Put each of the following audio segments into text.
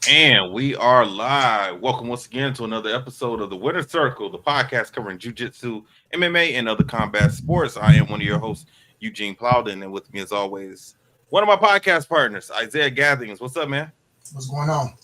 And we are live. Welcome once again to another episode of the Winner Circle, the podcast covering jiu-jitsu, MMA, and other combat sports. I am one of your hosts, Eugene Plowden, and with me, as always, one of my podcast partners, Isaiah Gatherings. What's up, man? What's going on?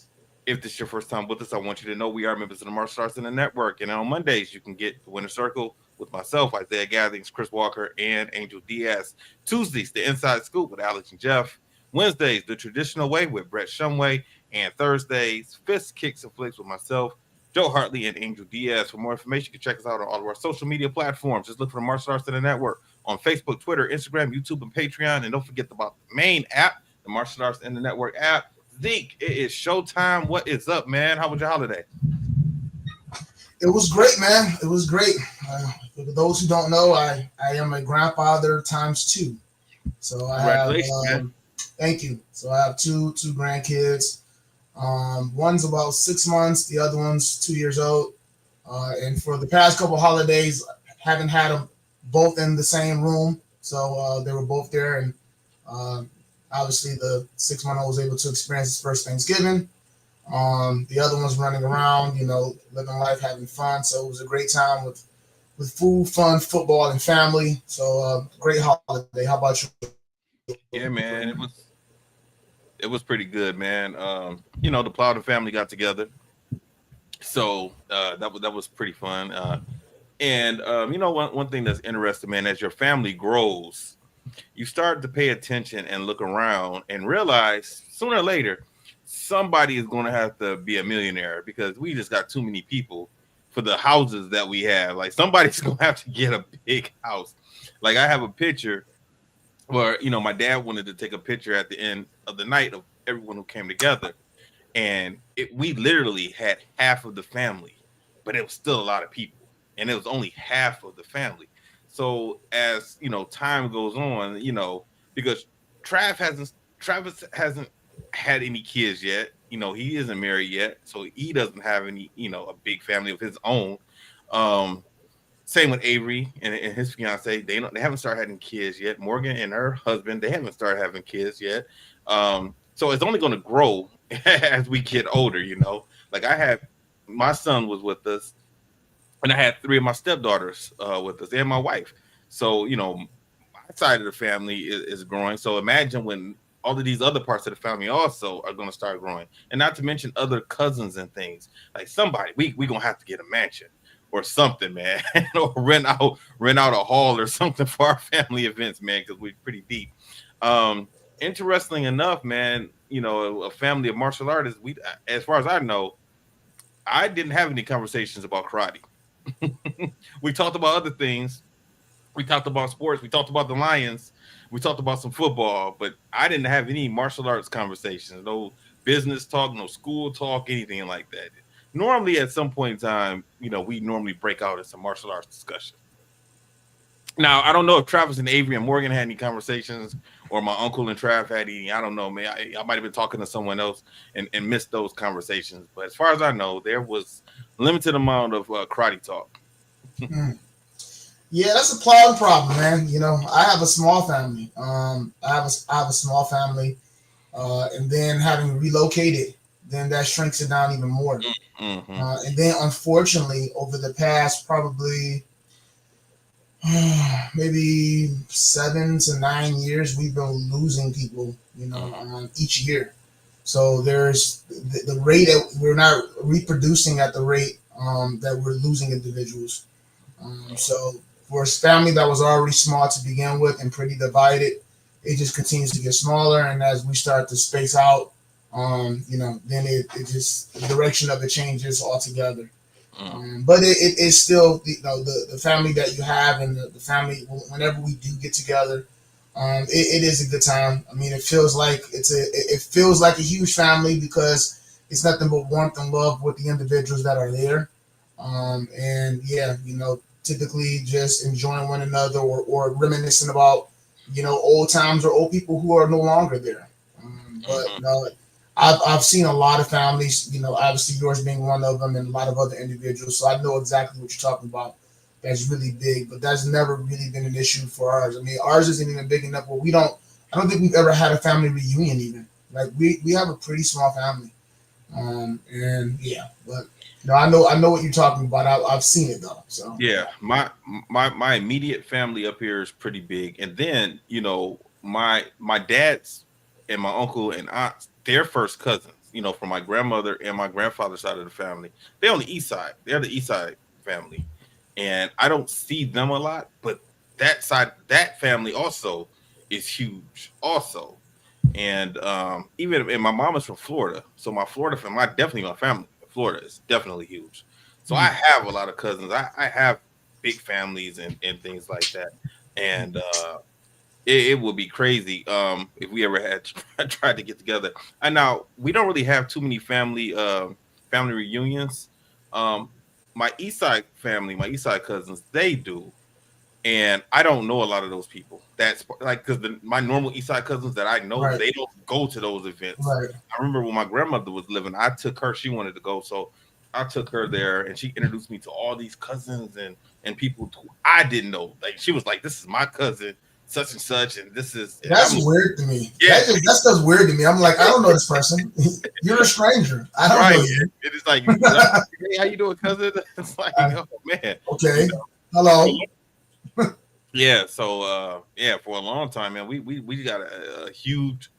If this is your first time with us, I want you to know we are members of the Martial Arts in the Network, and on Mondays you can get the Winner Circle with myself, Isaiah Gatherings, Chris Walker, and Angel Diaz. Tuesdays, the Inside Scoop with Alex and Jeff. Wednesdays, the Traditional Way with Brett Shumway. And Thursdays, Fist Kicks and Flicks with myself, Joe Hartley, and Angel Diaz. For more information, you can check us out on all of our social media platforms. Just look for the Martial Arts in the Network on Facebook, Twitter, Instagram, YouTube, and Patreon. And don't forget about the main app, the Martial Arts in the Network app. Zeke, it is showtime. What is up, man? How was your holiday? It was great, man. It was great. For those who don't know, I am a grandfather times two. So I Congratulations, have, man. Thank you. So I have two grandkids. One's about 6 months, the other one's 2 years old. And for the past couple holidays, haven't had them both in the same room. So they were both there. And obviously the 6-month-old was able to experience his first Thanksgiving. The other one's running around, living life, having fun. So it was a great time with food, fun, football, and family. So great holiday. How about you? Yeah, man. It was pretty good, man. The Plowden family got together. So that was pretty fun. One thing that's interesting, man, as your family grows, you start to pay attention and look around and realize sooner or later somebody is going to have to be a millionaire because we just got too many people for the houses that we have. Like somebody's going to have to get a big house. Like I have a picture where my dad wanted to take a picture at the end of the night of everyone who came together, and we literally had half of the family, but it was still a lot of people, and it was only half of the family. So as time goes on, because Travis hasn't had any kids yet. He isn't married yet, so he doesn't have any a big family of his own. Same with Avery and his fiance. They haven't started having kids yet. Morgan and her husband, they haven't started having kids yet. So it's only going to grow as we get older. Like my son was with us, and I had 3 of my stepdaughters with us and my wife. So my side of the family is growing. So imagine when all of these other parts of the family also are going to start growing, and not to mention other cousins and things. Like somebody, we gonna have to get a mansion or something, man, or rent out a hall or something for our family events, man, because we're pretty deep. Interesting enough, man, a family of martial artists. As far as I know, I didn't have any conversations about karate. We talked about other things. We talked about sports. We talked about the Lions. We talked about some football, but I didn't have any martial arts conversations. No business talk, no school talk, anything like that. Normally, at some point in time, we normally break out in some martial arts discussion. Now, I don't know if Travis and Avery and Morgan had any conversations, or my uncle and Trav had any. I don't know, man. I might have been talking to someone else and missed those conversations. But as far as I know, there was limited amount of karate talk. Hmm. Yeah, that's a problem, man. I have a small family. I have a small family, and then having relocated, then that shrinks it down even more. Mm-hmm. And then, unfortunately, over the past probably maybe 7 to 9 years, we've been losing people, each year. So there's the rate that we're not reproducing at the rate that we're losing individuals. So for a family that was already small to begin with and pretty divided, it just continues to get smaller. And as we start to space out, then it just the direction of it changes altogether. But it's still the family that you have and the family whenever we do get together, it is a good time. I mean, it feels like a huge family because it's nothing but warmth and love with the individuals that are there. And yeah, typically just enjoying one another or reminiscing about old times or old people who are no longer there. But I've seen a lot of families, obviously yours being one of them, and a lot of other individuals. So I know exactly what you're talking about. That's really big, but that's never really been an issue for ours. I mean, ours isn't even big enough where I don't think we've ever had a family reunion even. Like we have a pretty small family. And yeah, but no, I know what you're talking about. I've seen it though. So Yeah, my immediate family up here is pretty big, and then my dad's and my uncle and aunts, they're first cousins. From my grandmother and my grandfather's side of the family. They're on the east side. They're the east side family, and I don't see them a lot. But that family also is huge, also. And even my mom is from Florida, so my Florida family, my family in Florida is definitely huge. So I have a lot of cousins. I have big families and things like that. And it would be crazy if we ever had tried to get together. And now we don't really have too many family reunions. Um, my East Side family, my East Side cousins, they do, and I don't know a lot of those people. That's like because my normal East Side cousins that I know, right, they don't go to those events. right. I remember when my grandmother was living, I took her. She wanted to go, so I took her there, and she introduced me to all these cousins and people who I didn't know. Like she was like, "This is my cousin, such and such," and this is. And That's weird to me. Yeah, That's just weird to me. I'm like, I don't know this person. You're a stranger. I don't know you. It is like, hey, how you doing, cousin? It's like, oh man. Okay. Hello. Yeah. So for a long time, man, we got a huge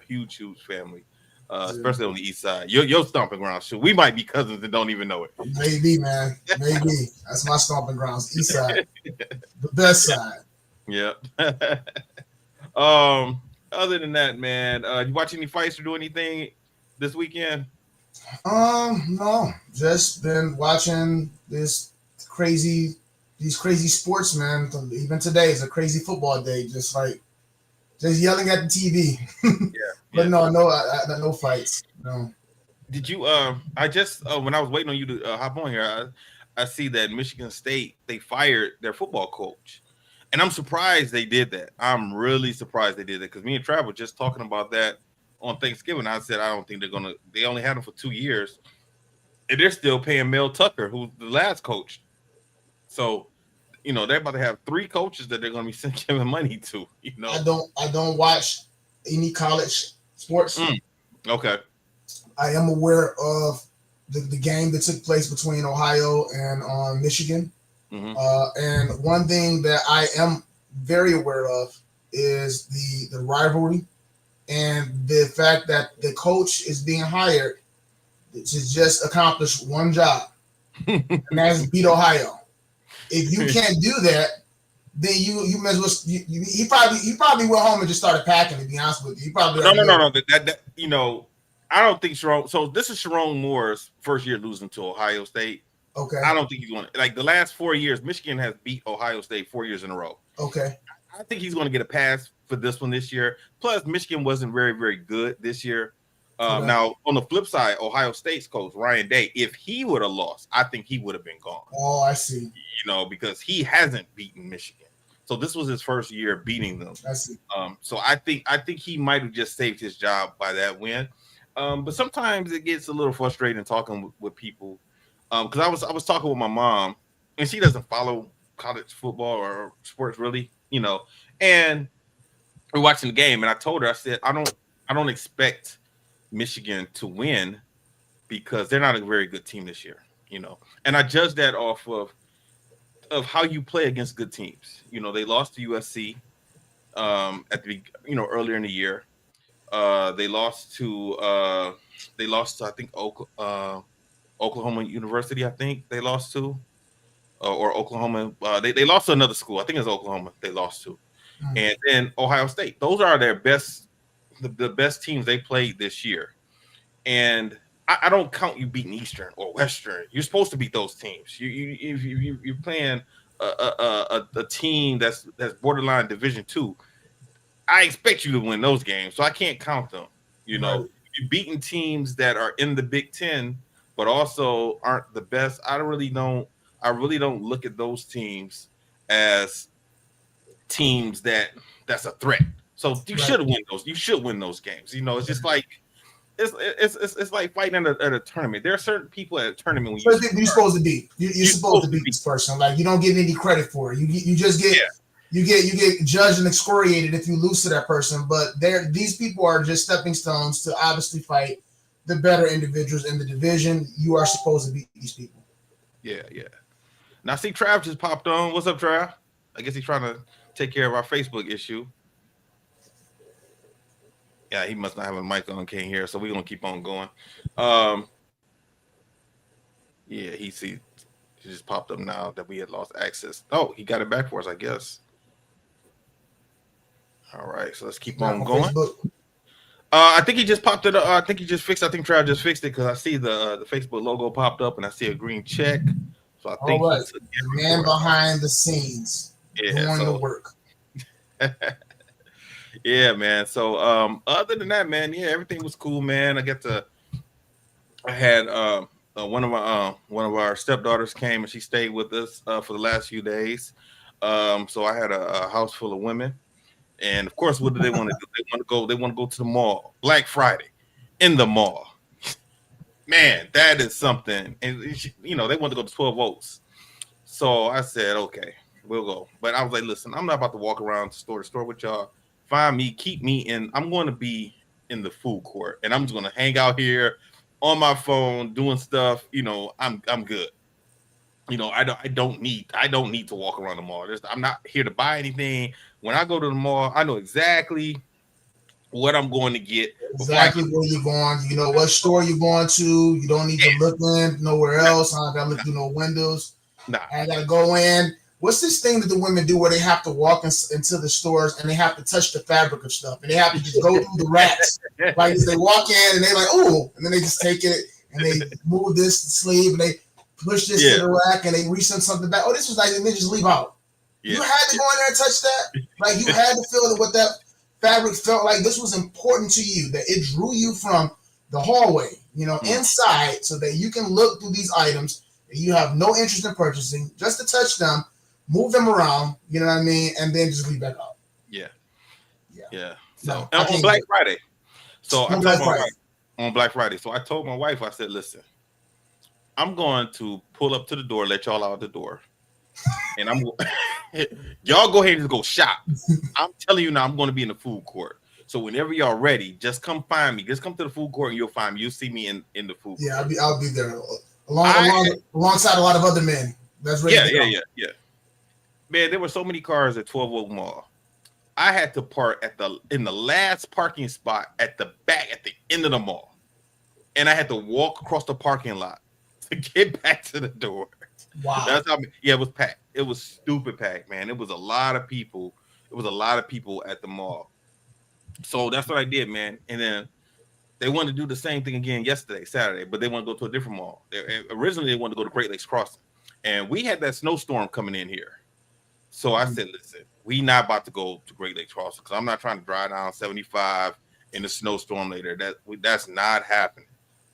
family, especially on the east side. Your stomping grounds. So we might be cousins and don't even know it. Maybe, man. Maybe. That's my stomping grounds. East side. The best side. Yeah. Other than that, man, you watch any fights or do anything this weekend? No. Just been watching these crazy sports, man. Even today is a crazy football day. Just yelling at the TV. But no fights. No. Did you? I just when I was waiting on you to hop on here, I see that Michigan State, they fired their football coach, and I'm surprised they did that. I'm really surprised they did that because me and Trav were just talking about that on Thanksgiving. I said I don't think they're gonna. They only had him for 2 years, and they're still paying Mel Tucker, who's the last coach. So, they're about to have 3 coaches that they're going to be giving money to. I don't watch any college sports. Okay. I am aware of the game that took place between Ohio and Michigan. Mm-hmm. And one thing that I am very aware of is the rivalry and the fact that the coach is being hired to just accomplish one job, and that's beat Ohio. If you can't do that, then you might as well. He probably went home and just started packing. To be honest with you, he probably no. That I don't think Sharon. So this is Sharon Moore's first year losing to Ohio State. Okay. I don't think he's going to the last 4 years. Michigan has beat Ohio State 4 years in a row. Okay. I think he's going to get a pass for this one this year. Plus, Michigan wasn't very, very good this year. Now, on the flip side, Ohio State's coach, Ryan Day, if he would have lost, I think he would have been gone. Oh, I see. Because he hasn't beaten Michigan. So this was his first year beating them. I see. So I think he might have just saved his job by that win. But sometimes it gets a little frustrating talking with people. Because I was talking with my mom, and she doesn't follow college football or sports really, and we're watching the game, and I told her, I said, I don't expect Michigan to win because they're not a very good team this year, and I judge that off of how you play against good teams. They lost to USC at the earlier in the year. They lost to I think Oklahoma University. I think they lost to or Oklahoma. They lost to another school. I think it's Oklahoma. They lost to, and then Ohio State. Those are their best. The best teams they played this year, and I don't count you beating Eastern or Western. You're supposed to beat those teams. You're playing a team that's borderline Division II. I expect you to win those games, so I can't count them. You're beating teams that are in the Big Ten, but also aren't the best. I really don't look at those teams as teams that's a threat. So you should win those. You should win those games. It's just like it's like fighting at a tournament. There are certain people at a tournament when you're supposed to beat. You're supposed to beat this person. Like you don't get any credit for it. You just get you get judged and excoriated if you lose to that person. But these people are just stepping stones to obviously fight the better individuals in the division. You are supposed to beat these people. Yeah, yeah. Now, see, Trav just popped on. What's up, Trav? I guess he's trying to take care of our Facebook issue. Yeah, he must not have a mic on, can't hear, so we're gonna keep on going. Um, yeah, he just popped up now that we had lost access. Oh, he got it back for us, I guess. All right, so let's keep on going. I think he just popped it up. I think he just fixed. I think Trav just fixed it because I see the Facebook logo popped up and I see a green check. So I think right. The man behind the scenes doing the work. Yeah, man. So other than that, man, yeah, everything was cool, man. I had one of our stepdaughters came and she stayed with us for the last few days. So I had a house full of women. And of course, what do they want to do? They want to go to the mall. Black Friday in the mall. Man, that is something. And they want to go to 12 Oaks. So I said, okay, we'll go. But I was like, listen, I'm not about to walk around store to store with y'all. Find me, keep me in. I'm going to be in the food court, and I'm just going to hang out here on my phone doing stuff. I'm good. I don't need to walk around the mall. I'm not here to buy anything. When I go to the mall, I know exactly what I'm going to get. Exactly where you're going. You know what store you're going to. You don't need to look in nowhere else. I gotta look through no windows. I gotta go in. What's this thing that the women do where they have to walk into the stores and they have to touch the fabric of stuff and they have to just go through the racks? Like they walk in and they're like, oh, and then they just take it and they move this sleeve and they push this to the rack and they resend something back. Oh, this was nice, and they just leave out. Yeah. You had to go in there and touch that. Like you had to feel what that fabric felt like. This was important to you, that it drew you from the hallway, inside, so that you can look through these items that you have no interest in purchasing, just to touch them, move them around, you know what I mean, and then just leave back out. Yeah. So on Black Friday. So on Black Friday. So I told my wife, I said, listen, I'm going to pull up to the door, let y'all out the door. And y'all go ahead and just go shop. I'm telling you now, I'm going to be in the food court. So whenever y'all ready, just come find me. Just come to the food court and you'll find me. You'll see me in the food court. Yeah, I'll be there alongside a lot of other men. That's ready. Yeah. Man, there were so many cars at 12 Oak Mall. I had to park in the last parking spot at the back, at the end of the mall. And I had to walk across the parking lot to get back to the door. Wow. That's how. Yeah, it was packed. It was stupid packed, man. It was a lot of people. It was a lot of people at the mall. So that's what I did, man. And then they wanted to do the same thing again Saturday, but they want to go to a different mall. Originally, they wanted to go to Great Lakes Crossing, and we had that snowstorm coming in here. So I said, listen, we not about to go to Great Lakes Crossing because I'm not trying to drive down 75 in the snowstorm later. That's not happening.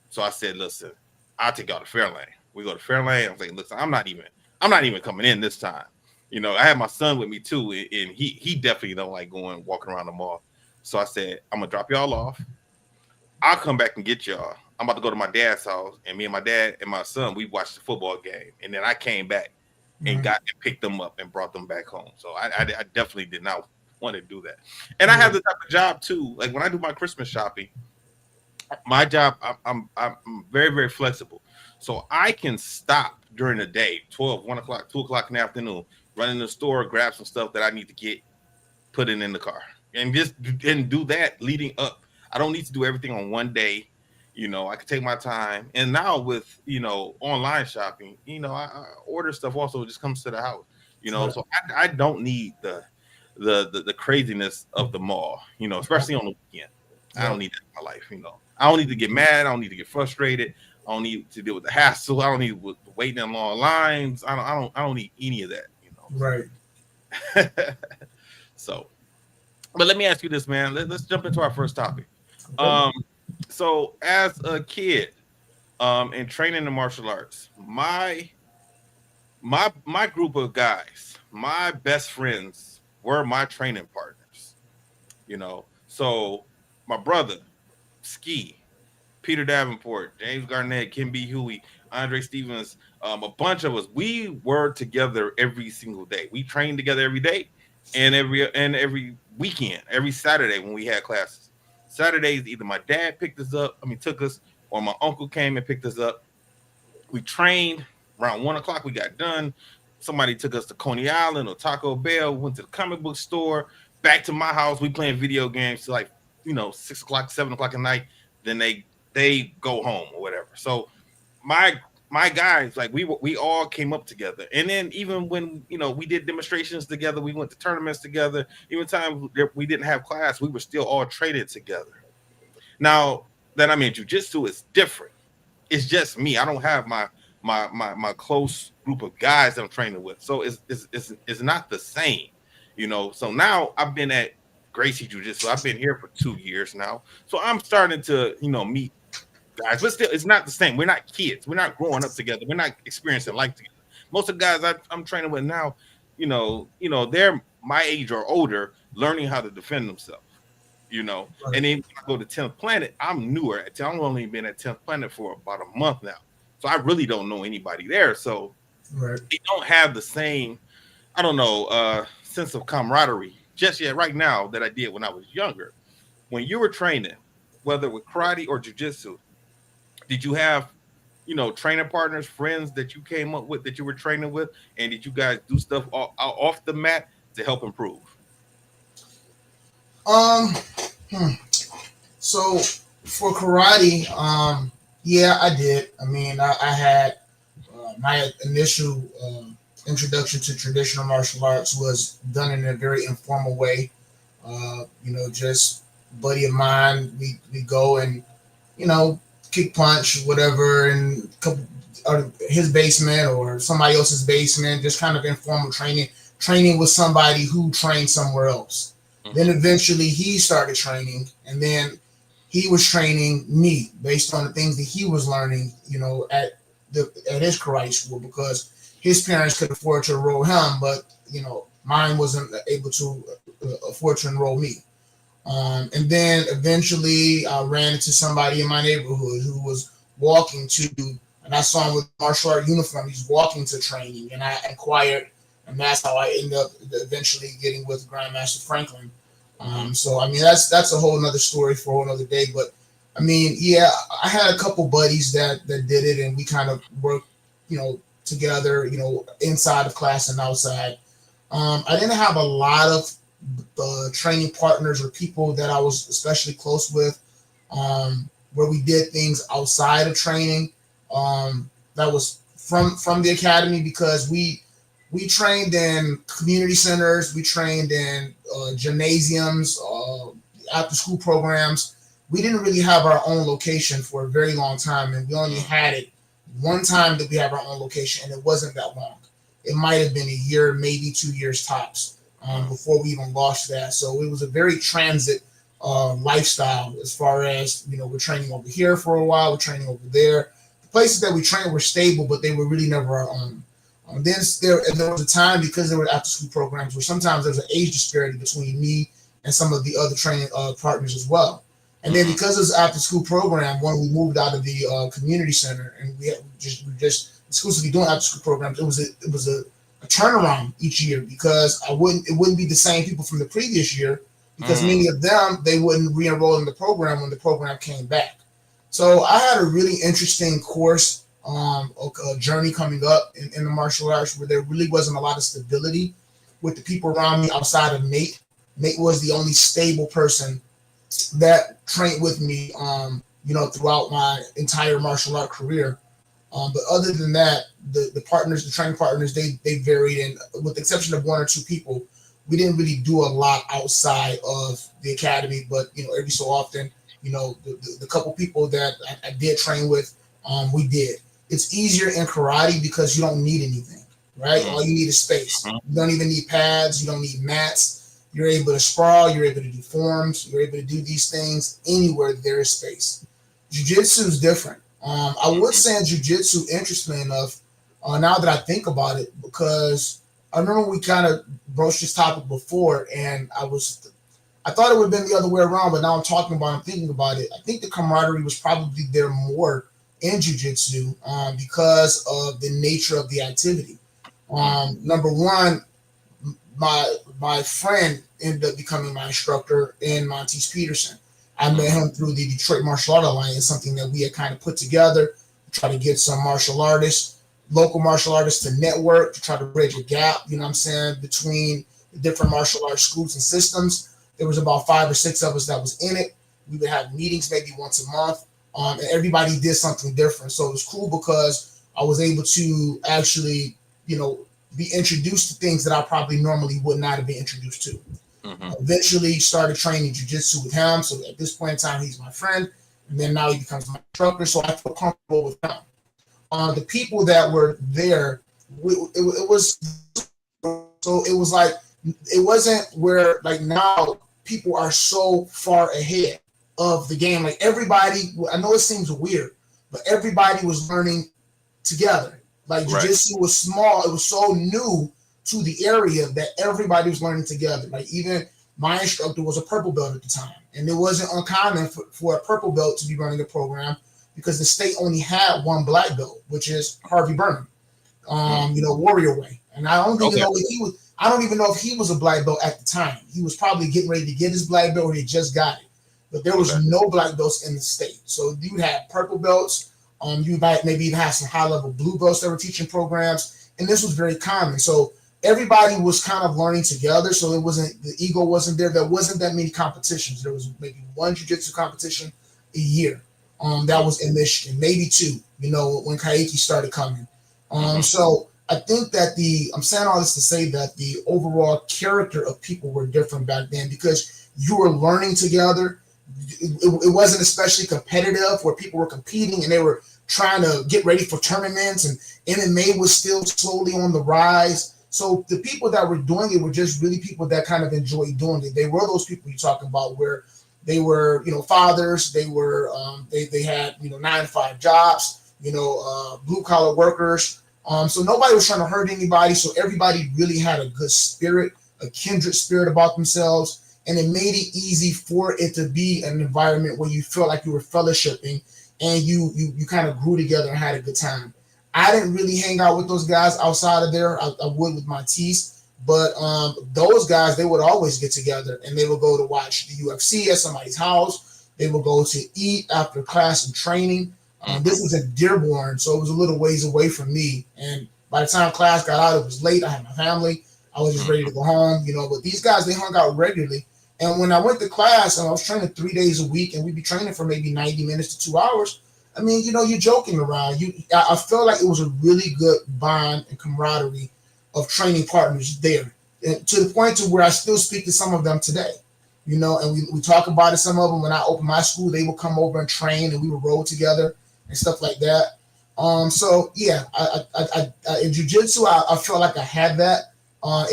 So I said, listen, I'll take y'all to Fairlane. We go to Fairlane. I'm like, listen, I'm not even coming in this time. I had my son with me too, and he definitely don't like walking around the mall. So I said, I'm gonna drop y'all off. I'll come back and get y'all. I'm about to go to my dad's house, and me and my dad and my son, we watched the football game, and then I came back and picked them up and brought them back home. So I definitely did not want to do that. And I have the type of job too. Like when I do my Christmas shopping, my job, I'm very, very flexible. So I can stop during the day, 12, 1 o'clock, 2 o'clock in the afternoon, run in the store, grab some stuff that I need to get, put it in the car, and do that leading up. I don't need to do everything on one day. I can take my time. And now with, online shopping, I order stuff also just comes to the house, so I don't need the craziness of the mall, especially on the weekend. I don't need that in my life, I don't need to get mad. I don't need to get frustrated. I don't need to deal with the hassle. I don't need waiting in long lines. I don't need any of that, Right. So, but let me ask you this, man. Let's jump into our first topic. Okay. So as a kid, in training in martial arts, my group of guys, my best friends were my training partners. So my brother, Ski, Peter Davenport, James Garnett, Kim B. Huey, Andre Stevens, a bunch of us, we were together every single day. We trained together every day and every weekend, every Saturday when we had classes. Saturdays, either my dad took us, or my uncle came and picked us up. We trained around 1 o'clock. We got done. Somebody took us to Coney Island or Taco Bell. Went to the comic book store. Back to my house. We playing video games till like 6 o'clock, 7 o'clock at night. Then they go home or whatever. So my guys, like we all came up together. And then even when we did demonstrations together, we went to tournaments together. Even times we didn't have class, we were still all traded together. Now that I'm in jiu-jitsu, it's different. It's just me. I don't have my close group of guys that I'm training with. So it's not the same, So now I've been at Gracie Jiu-Jitsu. I've been here for 2 years now. So I'm starting to, meet guys, but still it's not the same. We're not kids. We're not growing up together. We're not experiencing life together. Most of the guys I'm training with now, they're my age or older, learning how to defend themselves. Right. And then when I go to 10th Planet, I'm newer. I've only been at 10th Planet for about a month now. So I really don't know anybody there. So they don't have the same, sense of camaraderie just yet right now that I did when I was younger. When you were training, whether with karate or jiu-jitsu, did you have, training partners, friends that you came up with that you were training with? And did you guys do stuff off the mat to help improve? So for karate, yeah, I did. I mean, I had my initial introduction to traditional martial arts was done in a very informal way. Just buddy of mine, we go and, kick punch, whatever, in his basement or somebody else's basement, just kind of informal training with somebody who trained somewhere else. Mm-hmm. Then eventually he started training, and then he was training me based on the things that he was learning, at his karate school, because his parents could afford to enroll him, but mine wasn't able to afford to enroll me. And then eventually I ran into somebody in my neighborhood who was walking to, and I saw him with martial art uniform. He's walking to training, and I inquired, and that's how I ended up eventually getting with Grandmaster Franklin. So I mean, that's a whole nother story for a whole nother day. But I mean, yeah, I had a couple buddies that did it, and we kind of worked, together, inside of class and outside. I didn't have a lot of training partners or people that I was especially close with, where we did things outside of training. That was from the academy, because we trained in community centers, we trained in gymnasiums, after school programs. We didn't really have our own location for a very long time, and we only had it one time that we have our own location, and it wasn't that long. It might have been a year, maybe 2 years tops, before we even lost that. So it was a very transit lifestyle, as far as, we're training over here for a while, we're training over there. The places that we trained were stable, but they were really never our own. Then there was a time, because there were after school programs, where sometimes there was an age disparity between me and some of the other training partners as well. And then because it was after school program, when we moved out of the community center, and we just exclusively doing after school programs, it was a turnaround each year, because it wouldn't be the same people from the previous year, because many of them, they wouldn't re-enroll in the program when the program came back. So I had a really interesting course, a journey coming up in the martial arts, where there really wasn't a lot of stability with the people around me outside of Nate. Nate was the only stable person that trained with me, throughout my entire martial art career. But other than that, the training partners, they varied, and with the exception of one or two people, we didn't really do a lot outside of the academy. But every so often, the couple people that I did train with, we did. It's easier in karate because you don't need anything, right? All you need is space. You don't even need pads. You don't need mats. You're able to sprawl. You're able to do forms. You're able to do these things anywhere there is space. Jiu-jitsu is different. I would say in jiu-jitsu, interestingly enough, now that I think about it, because I remember we kind of broached this topic before, and I thought it would have been the other way around, but now I'm thinking about it. I think the camaraderie was probably there more in jiu-jitsu, because of the nature of the activity. Number one, my friend ended up becoming my instructor in Montes Peterson. I met him through the Detroit Martial Art Alliance, something that we had kind of put together to try to get some martial artists, local martial artists to network, to try to bridge a gap, you know what I'm saying, between the different martial arts schools and systems. There was about 5 or 6 of us that was in it. We would have meetings maybe once a month, and everybody did something different. So it was cool because I was able to actually, be introduced to things that I probably normally would not have been introduced to. Eventually started training jiu-jitsu with him. So at this point in time, he's my friend. And then now he becomes my instructor. So I feel comfortable with him. The people that were there, it was like, it wasn't where like now people are so far ahead of the game. Like everybody, I know it seems weird, but everybody was learning together. Like jiu-jitsu was small. It was so new to the area that everybody was learning together. Like even my instructor was a purple belt at the time. And it wasn't uncommon for a purple belt to be running a program because the state only had one black belt, which is Harvey Burnham, Warrior Way. And I don't even know if he was a black belt at the time. He was probably getting ready to get his black belt or he just got it. But there was no black belts in the state. So you had purple belts. You might maybe even have some high-level blue belts that were teaching programs. And this was very common. So everybody was kind of learning together. So the ego wasn't there. There wasn't that many competitions. There was maybe one jiu-jitsu competition a year. That was in Michigan, maybe 2, when Kaiki started coming. So I think that I'm saying all this to say that the overall character of people were different back then because you were learning together. It wasn't especially competitive where people were competing and they were trying to get ready for tournaments, and MMA was still slowly on the rise. So the people that were doing it were just really people that kind of enjoyed doing it. They were those people you're talking about where they were, fathers. They were, they had, 9-to-5 jobs, blue collar workers. So nobody was trying to hurt anybody. So everybody really had a good spirit, a kindred spirit about themselves. And it made it easy for it to be an environment where you felt like you were fellowshipping and you kind of grew together and had a good time. I didn't really hang out with those guys outside of there. I would with my tees, but those guys, they would always get together and they would go to watch the UFC at somebody's house. They would go to eat after class and training. This was in Dearborn, so it was a little ways away from me. And by the time class got out, it was late. I had my family. I was just ready to go home, But these guys, they hung out regularly. And when I went to class and I was training 3 days a week and we'd be training for maybe 90 minutes to 2 hours, I mean, you're joking around. I felt like it was a really good bond and camaraderie of training partners there, and to the point to where I still speak to some of them today, and we talk about it. Some of them, when I opened my school, they would come over and train and we would roll together and stuff like that. So yeah, I in jiu-jitsu, I felt like I had that.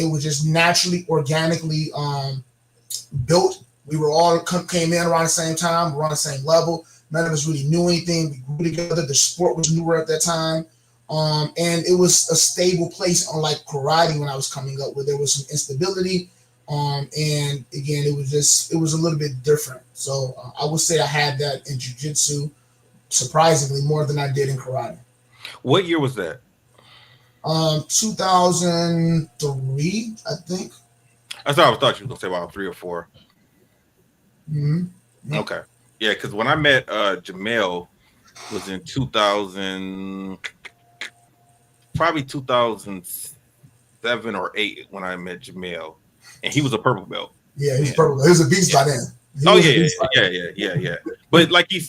It was just naturally, organically built. We were all came in around the same time. We're on the same level. None of us really knew anything. We grew together. The sport was newer at that time. And it was a stable place, unlike karate when I was coming up, where there was some instability. And again, it was a little bit different. So I would say I had that in jiu-jitsu, surprisingly, more than I did in karate. What year was that? 2003, I think. I thought you were gonna say about 3 or 4. Mm-hmm. Okay. Yeah, because when I met Jamel was in 2000, probably 2007 or 8 when I met Jamel, and he was a purple belt. Yeah, he was purple. He was a beast by then. Yeah. But like he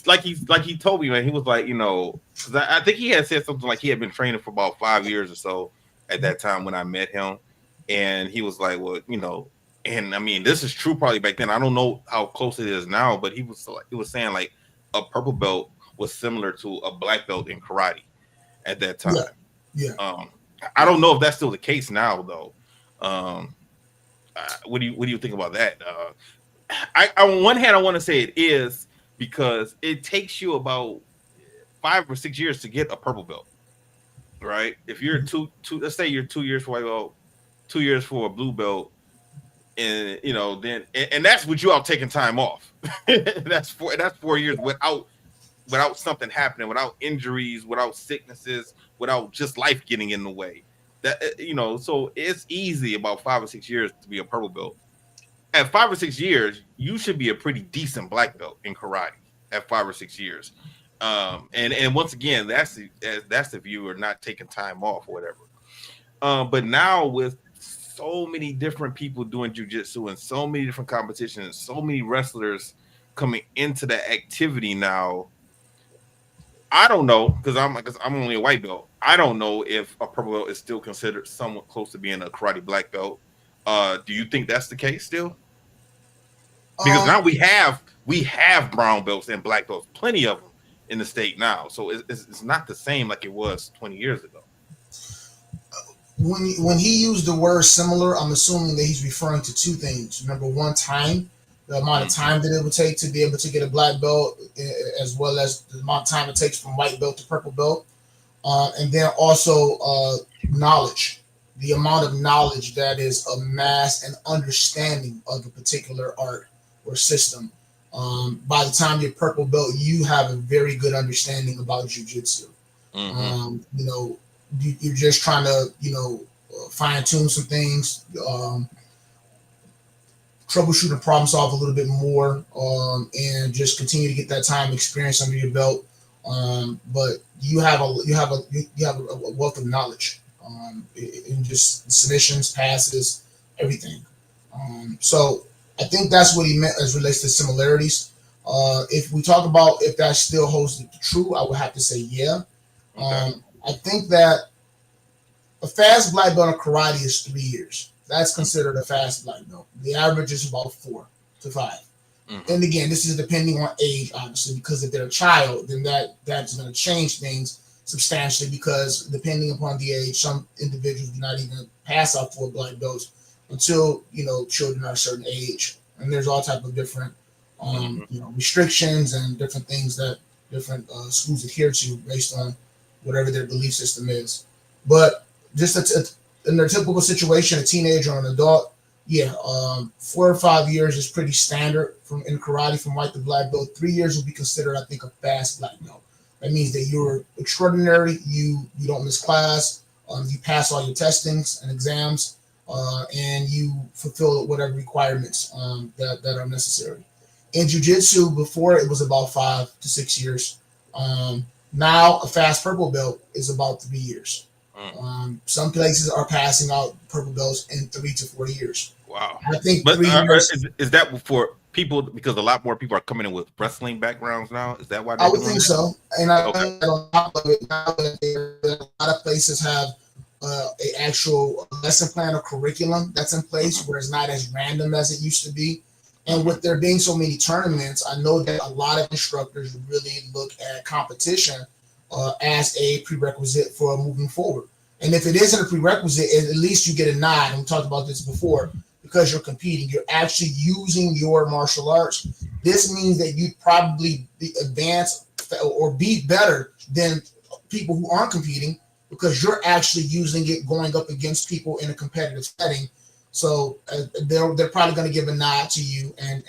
told me, man, he was like, because I think he had said something like he had been training for about 5 years or so at that time when I met him, and he was like, well, and I mean, this is true probably back then. I don't know how close it is now, but he was saying like a purple belt was similar to a black belt in karate at that time. Yeah. I don't know if that's still the case now though. What do you think about that? On one hand, I want to say it is because it takes you about 5 or 6 years to get a purple belt, right? If you're let's say you're 2 years for white belt, 2 years for a blue belt. And then that's with you out taking time off. that's 4 years without something happening, without injuries, without sicknesses, without just life getting in the way. That so it's easy about 5 or 6 years to be a purple belt. at 5 or 6 years, you should be a pretty decent black belt in karate at 5 or 6 years. And once again, that's the viewer not taking time off or whatever. But now with so many different people doing jujitsu and so many different competitions, so many wrestlers coming into that activity now, I don't know because I'm only a white belt. I don't know if a purple belt is still considered somewhat close to being a karate black belt. Do you think that's the case still? Because now we have brown belts and black belts, plenty of them in the state now. So it's not the same like it was 20 years ago. When he used the word similar, I'm assuming that he's referring to two things. Number one, time, the amount of time that it would take to be able to get a black belt, as well as the amount of time it takes from white belt to purple belt, and then also knowledge, the amount of knowledge that is amassed and understanding of a particular art or system. By the time you're purple belt, you have a very good understanding about jiu-jitsu. You're just trying to, fine tune some things, troubleshoot and problem solve a little bit more, and just continue to get that time experience under your belt. But you have a wealth of knowledge, in just submissions, passes, everything. So I think that's what he meant as relates to similarities. If we talk about if that still holds true, I would have to say yeah. Okay. I think that a fast black belt in karate is 3 years. That's considered a fast black belt. The average is about 4 to 5. Mm-hmm. And again, this is depending on age, obviously, because if they're a child, then that's going to change things substantially, because depending upon the age, some individuals do not even pass out for black belts until, children are a certain age. And there's all type of different restrictions and different things that different schools adhere to based on whatever their belief system is. But just in their typical situation, a teenager or an adult, 4 or 5 years is pretty standard in karate from white to black belt. 3 years will be considered, I think, a fast black belt. That means that you're extraordinary. You don't miss class. You pass all your testings and exams, and you fulfill whatever requirements that are necessary. In jiu-jitsu, before it was about 5 to 6 years. Now a fast purple belt is about 3 years. Some places are passing out purple belts in 3 to 4 years. Wow. I think But 3 years. is that for people, because a lot more people are coming in with wrestling backgrounds now? Is that why I would think so. And on top of it, now that a lot of places have a actual lesson plan or curriculum that's in place, where it's not as random as it used to be. And with there being so many tournaments, I know that a lot of instructors really look at competition as a prerequisite for moving forward. And if it isn't a prerequisite, at least you get a nod. And we talked about this before, because you're competing. You're actually using your martial arts. This means that you'd probably be advanced or be better than people who aren't competing, because you're actually using it going up against people in a competitive setting. So they're probably going to give a nod to you and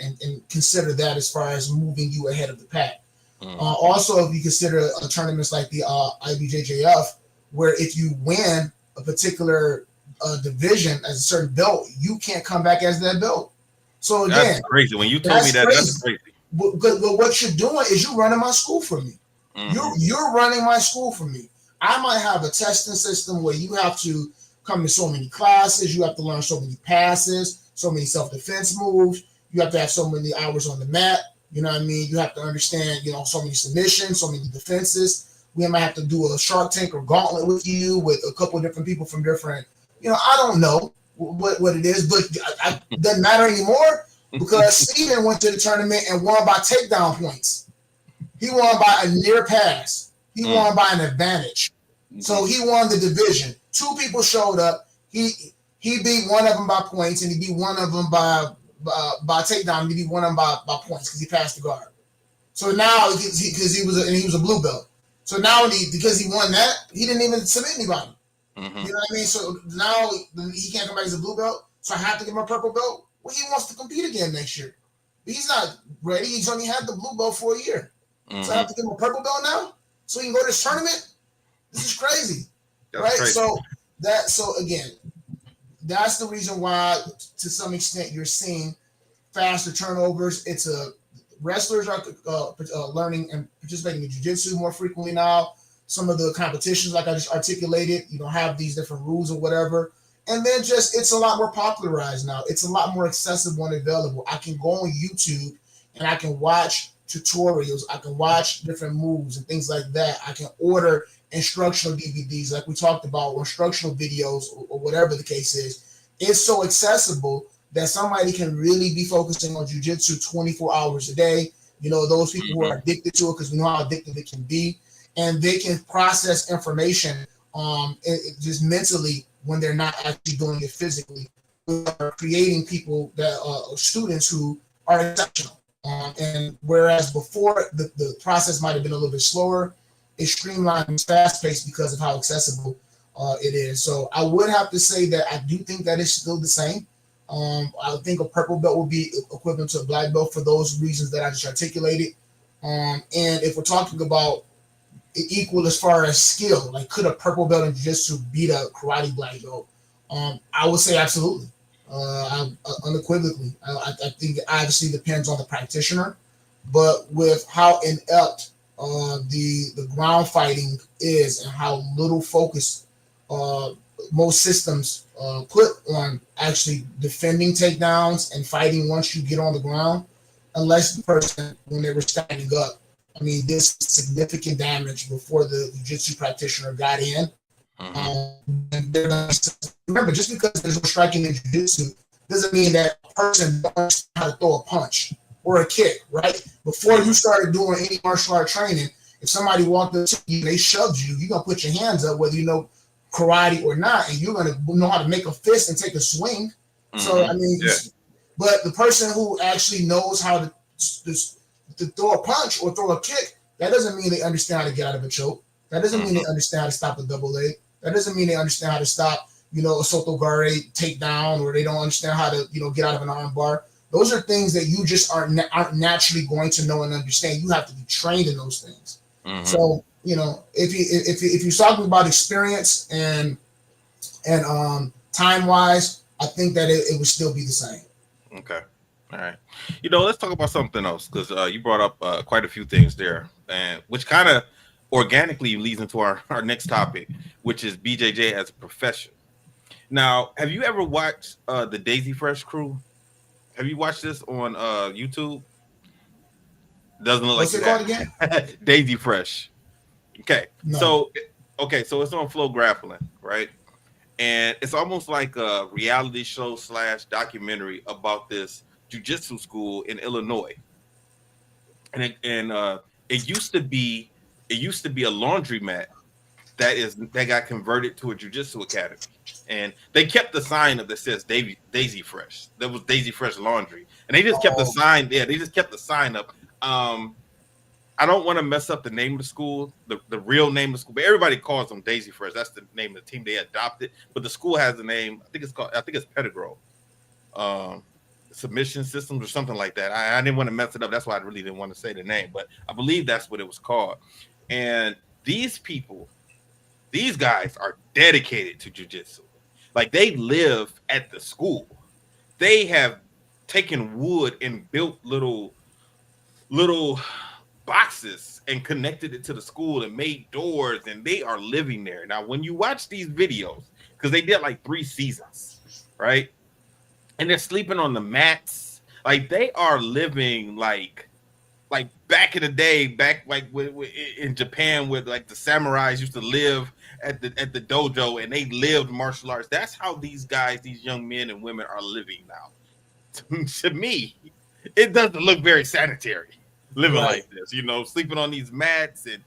consider that as far as moving you ahead of the pack. Also, if you consider tournaments like the IBJJF, where if you win a particular division as a certain belt, you can't come back as that belt. So again, that's crazy. When you told me that, that's crazy. But what you're doing is you're running my school for me. You're running my school for me. I might have a testing system where you have to come to so many classes, you have to learn so many passes, so many self-defense moves, you have to have so many hours on the mat, you know what I mean? You have to understand, so many submissions, so many defenses. We might have to do a Shark Tank or gauntlet with you, with a couple of different people from different, I don't know what it is, but it doesn't matter anymore, because Steven went to the tournament and won by takedown points. He won by a near pass. He won by an advantage. So he won the division. 2 people showed up. He beat one of them by points, and he beat one of them by takedown. He beat one of them by points because he passed the guard. So now, because he was a blue belt. So now because he won that, he didn't even submit anybody. You know what I mean? So now he can't come back as a blue belt. So I have to give him a purple belt. Well, he wants to compete again next year. But he's not ready. He's only had the blue belt for a year. So I have to give him a purple belt now so he can go to this tournament. This is crazy. That's right? Crazy. So again, that's the reason why, to some extent, you're seeing faster turnovers. It's a wrestlers are learning and participating in jiu-jitsu more frequently now. Some of the competitions, like I just articulated, have these different rules or whatever. And then just it's a lot more popularized now. It's a lot more accessible and available. I can go on YouTube and I can watch tutorials. I can watch different moves and things like that. I can order instructional DVDs, like we talked about, or instructional videos, or whatever the case is. It's so accessible that somebody can really be focusing on jujitsu 24 hours a day. Those people who are addicted to it, because we know how addictive it can be, and they can process information just mentally when they're not actually doing it physically. We are creating people that students who are exceptional. And whereas before the process might have been a little bit slower, it's streamlined and fast-paced because of how accessible it is. So I would have to say that I do think that it's still the same. I think a purple belt will be equivalent to a black belt for those reasons that I just articulated. And if we're talking about equal as far as skill, like could a purple belt in jiu-jitsu beat a karate black belt? I would say absolutely. Unequivocally. I think it obviously depends on the practitioner, but with how inept the ground fighting is and how little focus most systems put on actually defending takedowns and fighting once you get on the ground, unless the person, when they were standing up, this significant damage before the jiu-jitsu practitioner got in. And remember, just because there's no striking in jiu-jitsu doesn't mean that a person knows how to throw a punch or a kick, right? Before you started doing any martial art training, if somebody walked up to you and they shoved you, you're going to put your hands up whether you know karate or not, and you're going to know how to make a fist and take a swing. So, but the person who actually knows how to throw a punch or throw a kick, that doesn't mean they understand how to get out of a choke. That doesn't mean they understand how to stop a double leg. That doesn't mean they understand how to stop, a Soto Gare takedown, or they don't understand how to, get out of an arm bar. Those are things that you just aren't naturally going to know and understand. You have to be trained in those things. So, if you're talking about experience and time wise, I think that it would still be the same. Okay. All right. Let's talk about something else, because you brought up quite a few things there, and which kind of organically leads into our next topic, which is BJJ as a profession. Now, have you ever watched the Daisy Fresh crew? Have you watched this on YouTube? Doesn't look What's like it called again? Daisy Fresh. Okay. No. So it's on Flow Grappling, right? And it's almost like a reality show / documentary about this jiu-jitsu school in Illinois. And it used to be a laundromat that got converted to a jiu-jitsu academy. And they kept the sign up that says Daisy Fresh. That was Daisy Fresh Laundry. And they just kept the sign there. They just kept the sign up. I don't want to mess up the name of the school, the real name of the school, but everybody calls them Daisy Fresh. That's the name of the team they adopted. But the school has the name. I think it's Pettigrew. Submission Systems or something like that. I didn't want to mess it up. That's why I really didn't want to say the name, but I believe that's what it was called. And these guys are dedicated to jiu-jitsu. Like, they live at the school. They have taken wood and built little boxes and connected it to the school and made doors, and they are living there. Now, when you watch these videos, because they did like 3 seasons, right? And they're sleeping on the mats. Like, they are living like back in the day, back like in Japan, where like the samurais used to live at the dojo, and they lived martial arts. That's how these guys, these young men and women, are living now. To me, it doesn't look very sanitary living like this, sleeping on these mats, and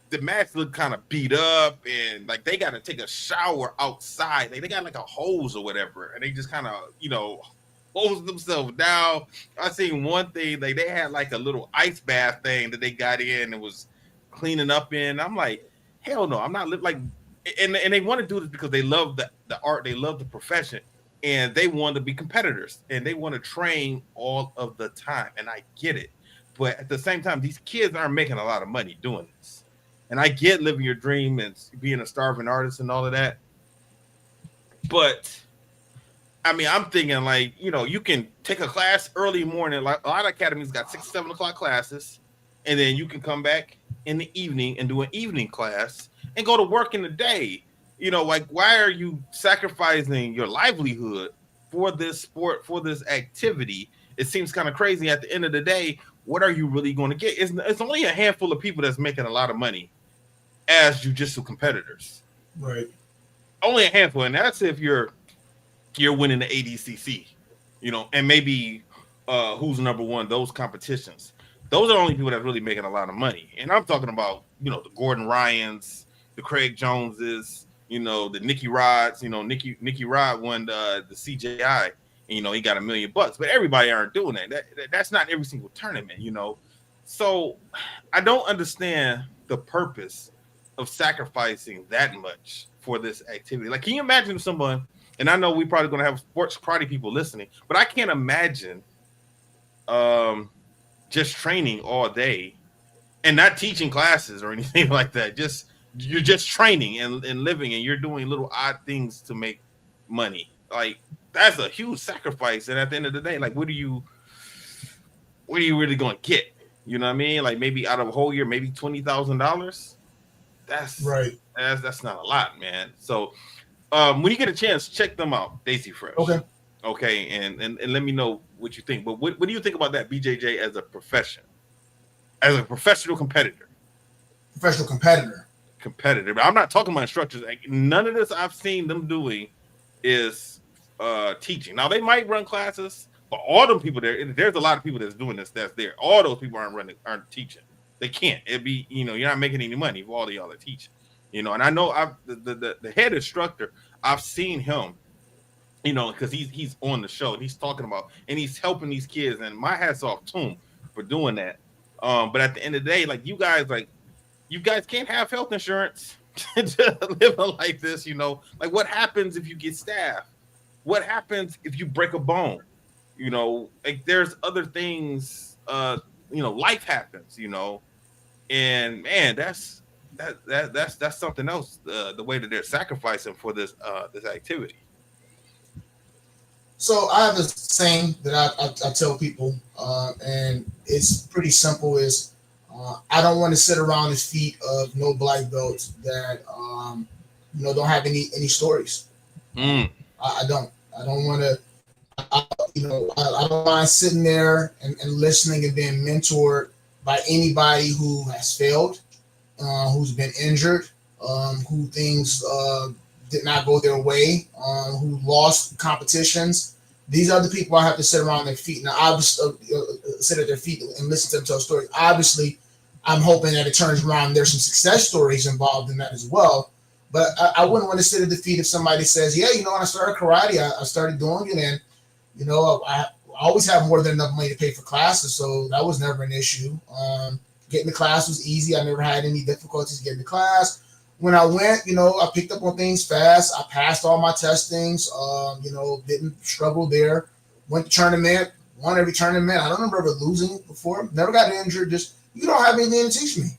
the mats look kind of beat up, and like they got to take a shower outside. Like, they got like a hose or whatever, and they just kind of, hose themselves down. I seen one thing, like they had like a little ice bath thing that they got in and was cleaning up in. I'm like, hell no, I'm not like, and they want to do this because they love the art, they love the profession, and they want to be competitors, and they want to train all of the time. And I get it. But at the same time, these kids aren't making a lot of money doing this. And I get living your dream and being a starving artist and all of that. But I mean, I'm thinking like, you can take a class early morning. Like a lot of academies got 6, 7 o'clock classes, and then you can come back in the evening and do an evening class and go to work in the day. Like why are you sacrificing your livelihood for this sport, for this activity? It seems kind of crazy. At the end of the day, what are you really going to get? It's only a handful of people that's making a lot of money as jiu-jitsu competitors. Right. Only a handful, and that's if you're winning the ADCC, and maybe who's number one, those competitions. Those are the only people that's really making a lot of money. And I'm talking about, the Gordon Ryans, the Craig Joneses, the Nicky Rods. Nicky Rod won the CJI, and, he got $1 million. But everybody aren't doing that. That's not every single tournament, So I don't understand the purpose of sacrificing that much for this activity. Like, can you imagine if someone, and I know we probably going to have sports karate people listening, but I can't imagine just training all day and not teaching classes or anything like that. You're just training and living, and you're doing little odd things to make money. Like, that's a huge sacrifice. And at the end of the day, like, what are you really going to get? You know what I mean? Like, maybe out of a whole year, maybe $20,000. That's right. That's not a lot, man. So when you get a chance, check them out, Daisy Fresh. Okay, and let me know what you think. But what do you think about that, BJJ, as a profession, as a professional competitor? Professional competitor. But I'm not talking about instructors. Like, none of this I've seen them doing is teaching. Now they might run classes, but all them people there's a lot of people that's doing this. That's there. All those people aren't teaching. They can't. It'd be, you're not making any money if all of y'all are teaching. And I know the head instructor, I've seen him, because he's on the show and he's talking about, and he's helping these kids, and my hat's off to him for doing that. But at the end of the day, like, you guys can't have health insurance to live like this, like, what happens if you get stabbed? What happens if you break a bone? Like, there's other things, life happens, and man, that's something else. The way that they're sacrificing for this activity. So I have a saying that I tell people, and it's pretty simple: is I don't want to sit around the feet of no black belts that don't have any stories. I don't want to. I don't mind sitting there and listening and being mentored by anybody who has failed, who's been injured, who things did not go their way, who lost competitions. These are the people I have to sit around their feet. Now, obviously, sit at their feet and listen to them tell stories. Obviously, I'm hoping that it turns around. There's some success stories involved in that as well. But I wouldn't want to sit at the feet if somebody says, yeah, when I started karate, I started doing it, and I always have more than enough money to pay for classes, so that was never an issue. Getting to class was easy. I never had any difficulties getting to class. When I went, I picked up on things fast. I passed all my testings, didn't struggle there. Went to tournament, won every tournament. I don't remember ever losing before. Never got injured. Just, you don't have anything to teach me.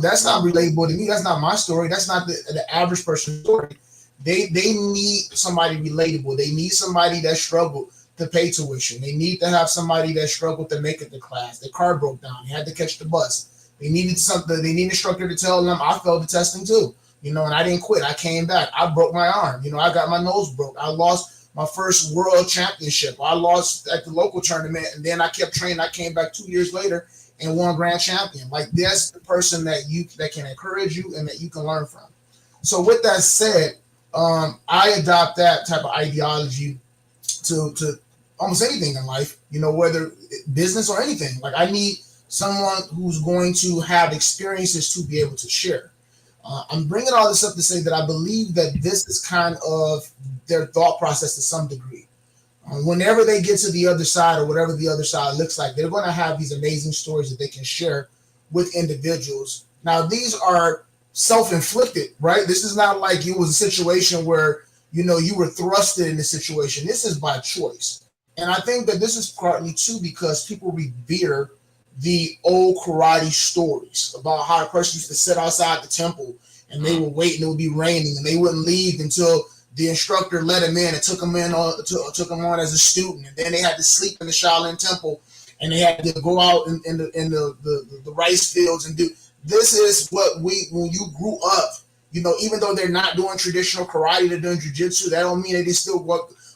That's not relatable to me. That's not my story. That's not the average person's story. They need somebody relatable. They need somebody that struggled to pay tuition. They need to have somebody that struggled to make it to class. Their car broke down. They had to catch the bus. They needed something. They need an instructor to tell them, I failed the testing too. And I didn't quit. I came back. I broke my arm. I got my nose broke. I lost my first world championship. I lost at the local tournament, and then I kept training. I came back 2 years later and won grand champion. Like, that's the person that can encourage you and that you can learn from. So with that said, I adopt that type of ideology to almost anything in life, whether business or anything. Like, I need someone who's going to have experiences to be able to share. I'm bringing all this up to say that I believe that this is kind of their thought process to some degree. Whenever they get to the other side, or whatever the other side looks like, they're going to have these amazing stories that they can share with individuals. Now, these are self-inflicted, right? This is not like it was a situation where, you were thrusted in the situation. This is by choice. And I think that this is partly too because people revere the old karate stories about how a person used to sit outside the temple and they would wait and it would be raining and they wouldn't leave until the instructor let him in and took him on as a student, and then they had to sleep in the Shaolin Temple, and they had to go out in the rice fields and do. This is what when you grew up, even though they're not doing traditional karate, they're doing jujitsu. That don't mean they still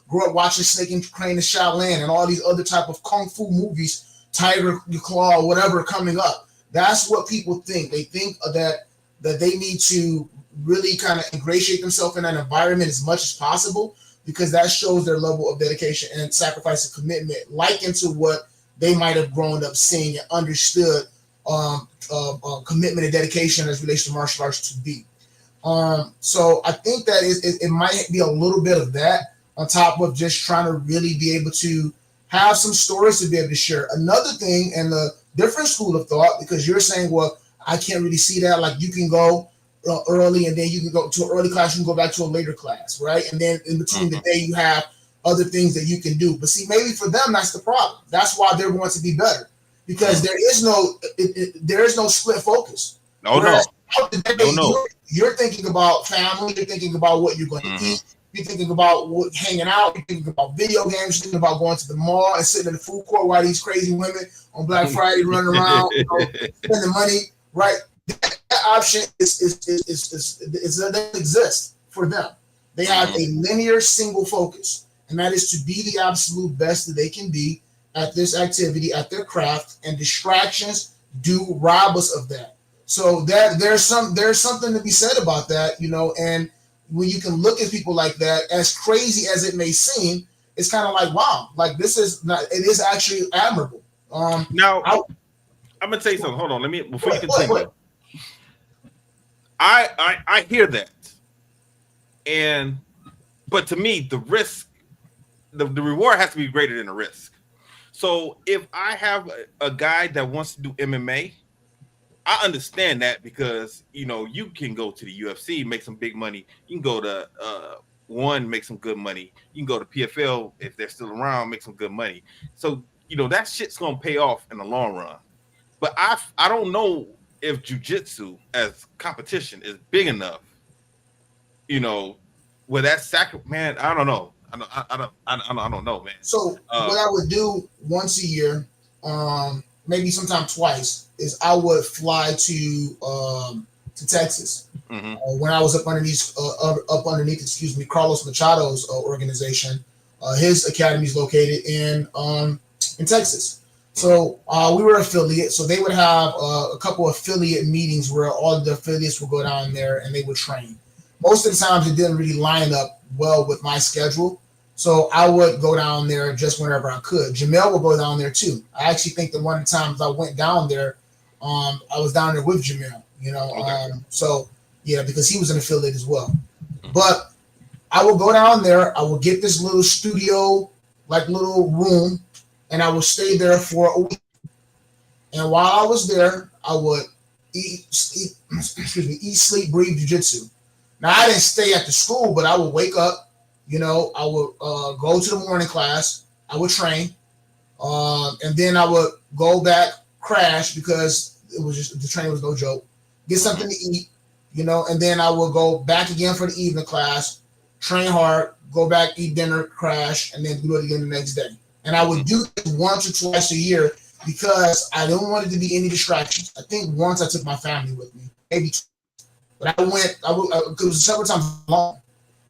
grew up watching Snake and Crane and Shaolin and all these other type of kung fu movies, Tiger Claw, whatever coming up. That's what people think. They think that they need to really kind of ingratiate themselves in that environment as much as possible, because that shows their level of dedication and sacrifice and commitment, like into what they might have grown up seeing and understood commitment and dedication as relates to martial arts to be. So I think that it might be a little bit of that on top of just trying to really be able to have some stories to be able to share. Another thing, and the different school of thought, because you're saying, well, I can't really see that. Like, you can go early, and then you can go to an early class, you can go back to a later class, right? And then in between the day, you have other things that you can do. But see, maybe for them, that's the problem. That's why they're going to be better, because there is no split focus. No. You're thinking about family. You're thinking about what you're going to eat. You're thinking about hanging out. You're thinking about video games. You're thinking about going to the mall and sitting in the food court while these crazy women on Black Friday running around, spending money. Right? That option doesn't exist for them. They have a linear single focus, and that is to be the absolute best that they can be at this activity, at their craft, and distractions do rob us of that. So that there's something to be said about that, and when you can look at people like that, as crazy as it may seem, it's kind of like, wow, like it is actually admirable. Now, I'm gonna tell you something. Hold on, before you continue. I hear that, but to me, the risk, the reward has to be greater than the risk. So if I have a guy that wants to do MMA, I understand that, because you can go to the UFC, make some big money. You can go to One, make some good money. You can go to PFL if they're still around, make some good money. So that shit's gonna pay off in the long run. But I don't know if jiu-jitsu as competition is big enough. With that man, I don't know. I don't know, man. So what I would do once a year, maybe sometime twice, is I would fly to Texas. When I was up underneath, Carlos Machado's organization. His academy is located in Texas. So we were affiliate. So they would have a couple of affiliate meetings where all of the affiliates would go down there and they would train. Most of the times it didn't really line up well with my schedule. So I would go down there just whenever I could. Jamel would go down there too. I actually think that one of the times I went down there, I was down there with Jamel, Okay. So yeah, because he was an affiliate as well. But I would go down there, I would get this little studio, like little room, and I would stay there for a week. And while I was there, I would eat, sleep, breathe jiu-jitsu. Now, I didn't stay at the school, but I would wake up, I would go to the morning class, I would train, and then I would go back, crash, because the training was no joke, get something to eat, and then I would go back again for the evening class, train hard, go back, eat dinner, crash, and then do it again the next day. And I would do it once or twice a year because I didn't want it to be any distractions. I think once I took my family with me, maybe two. But because it was several times long,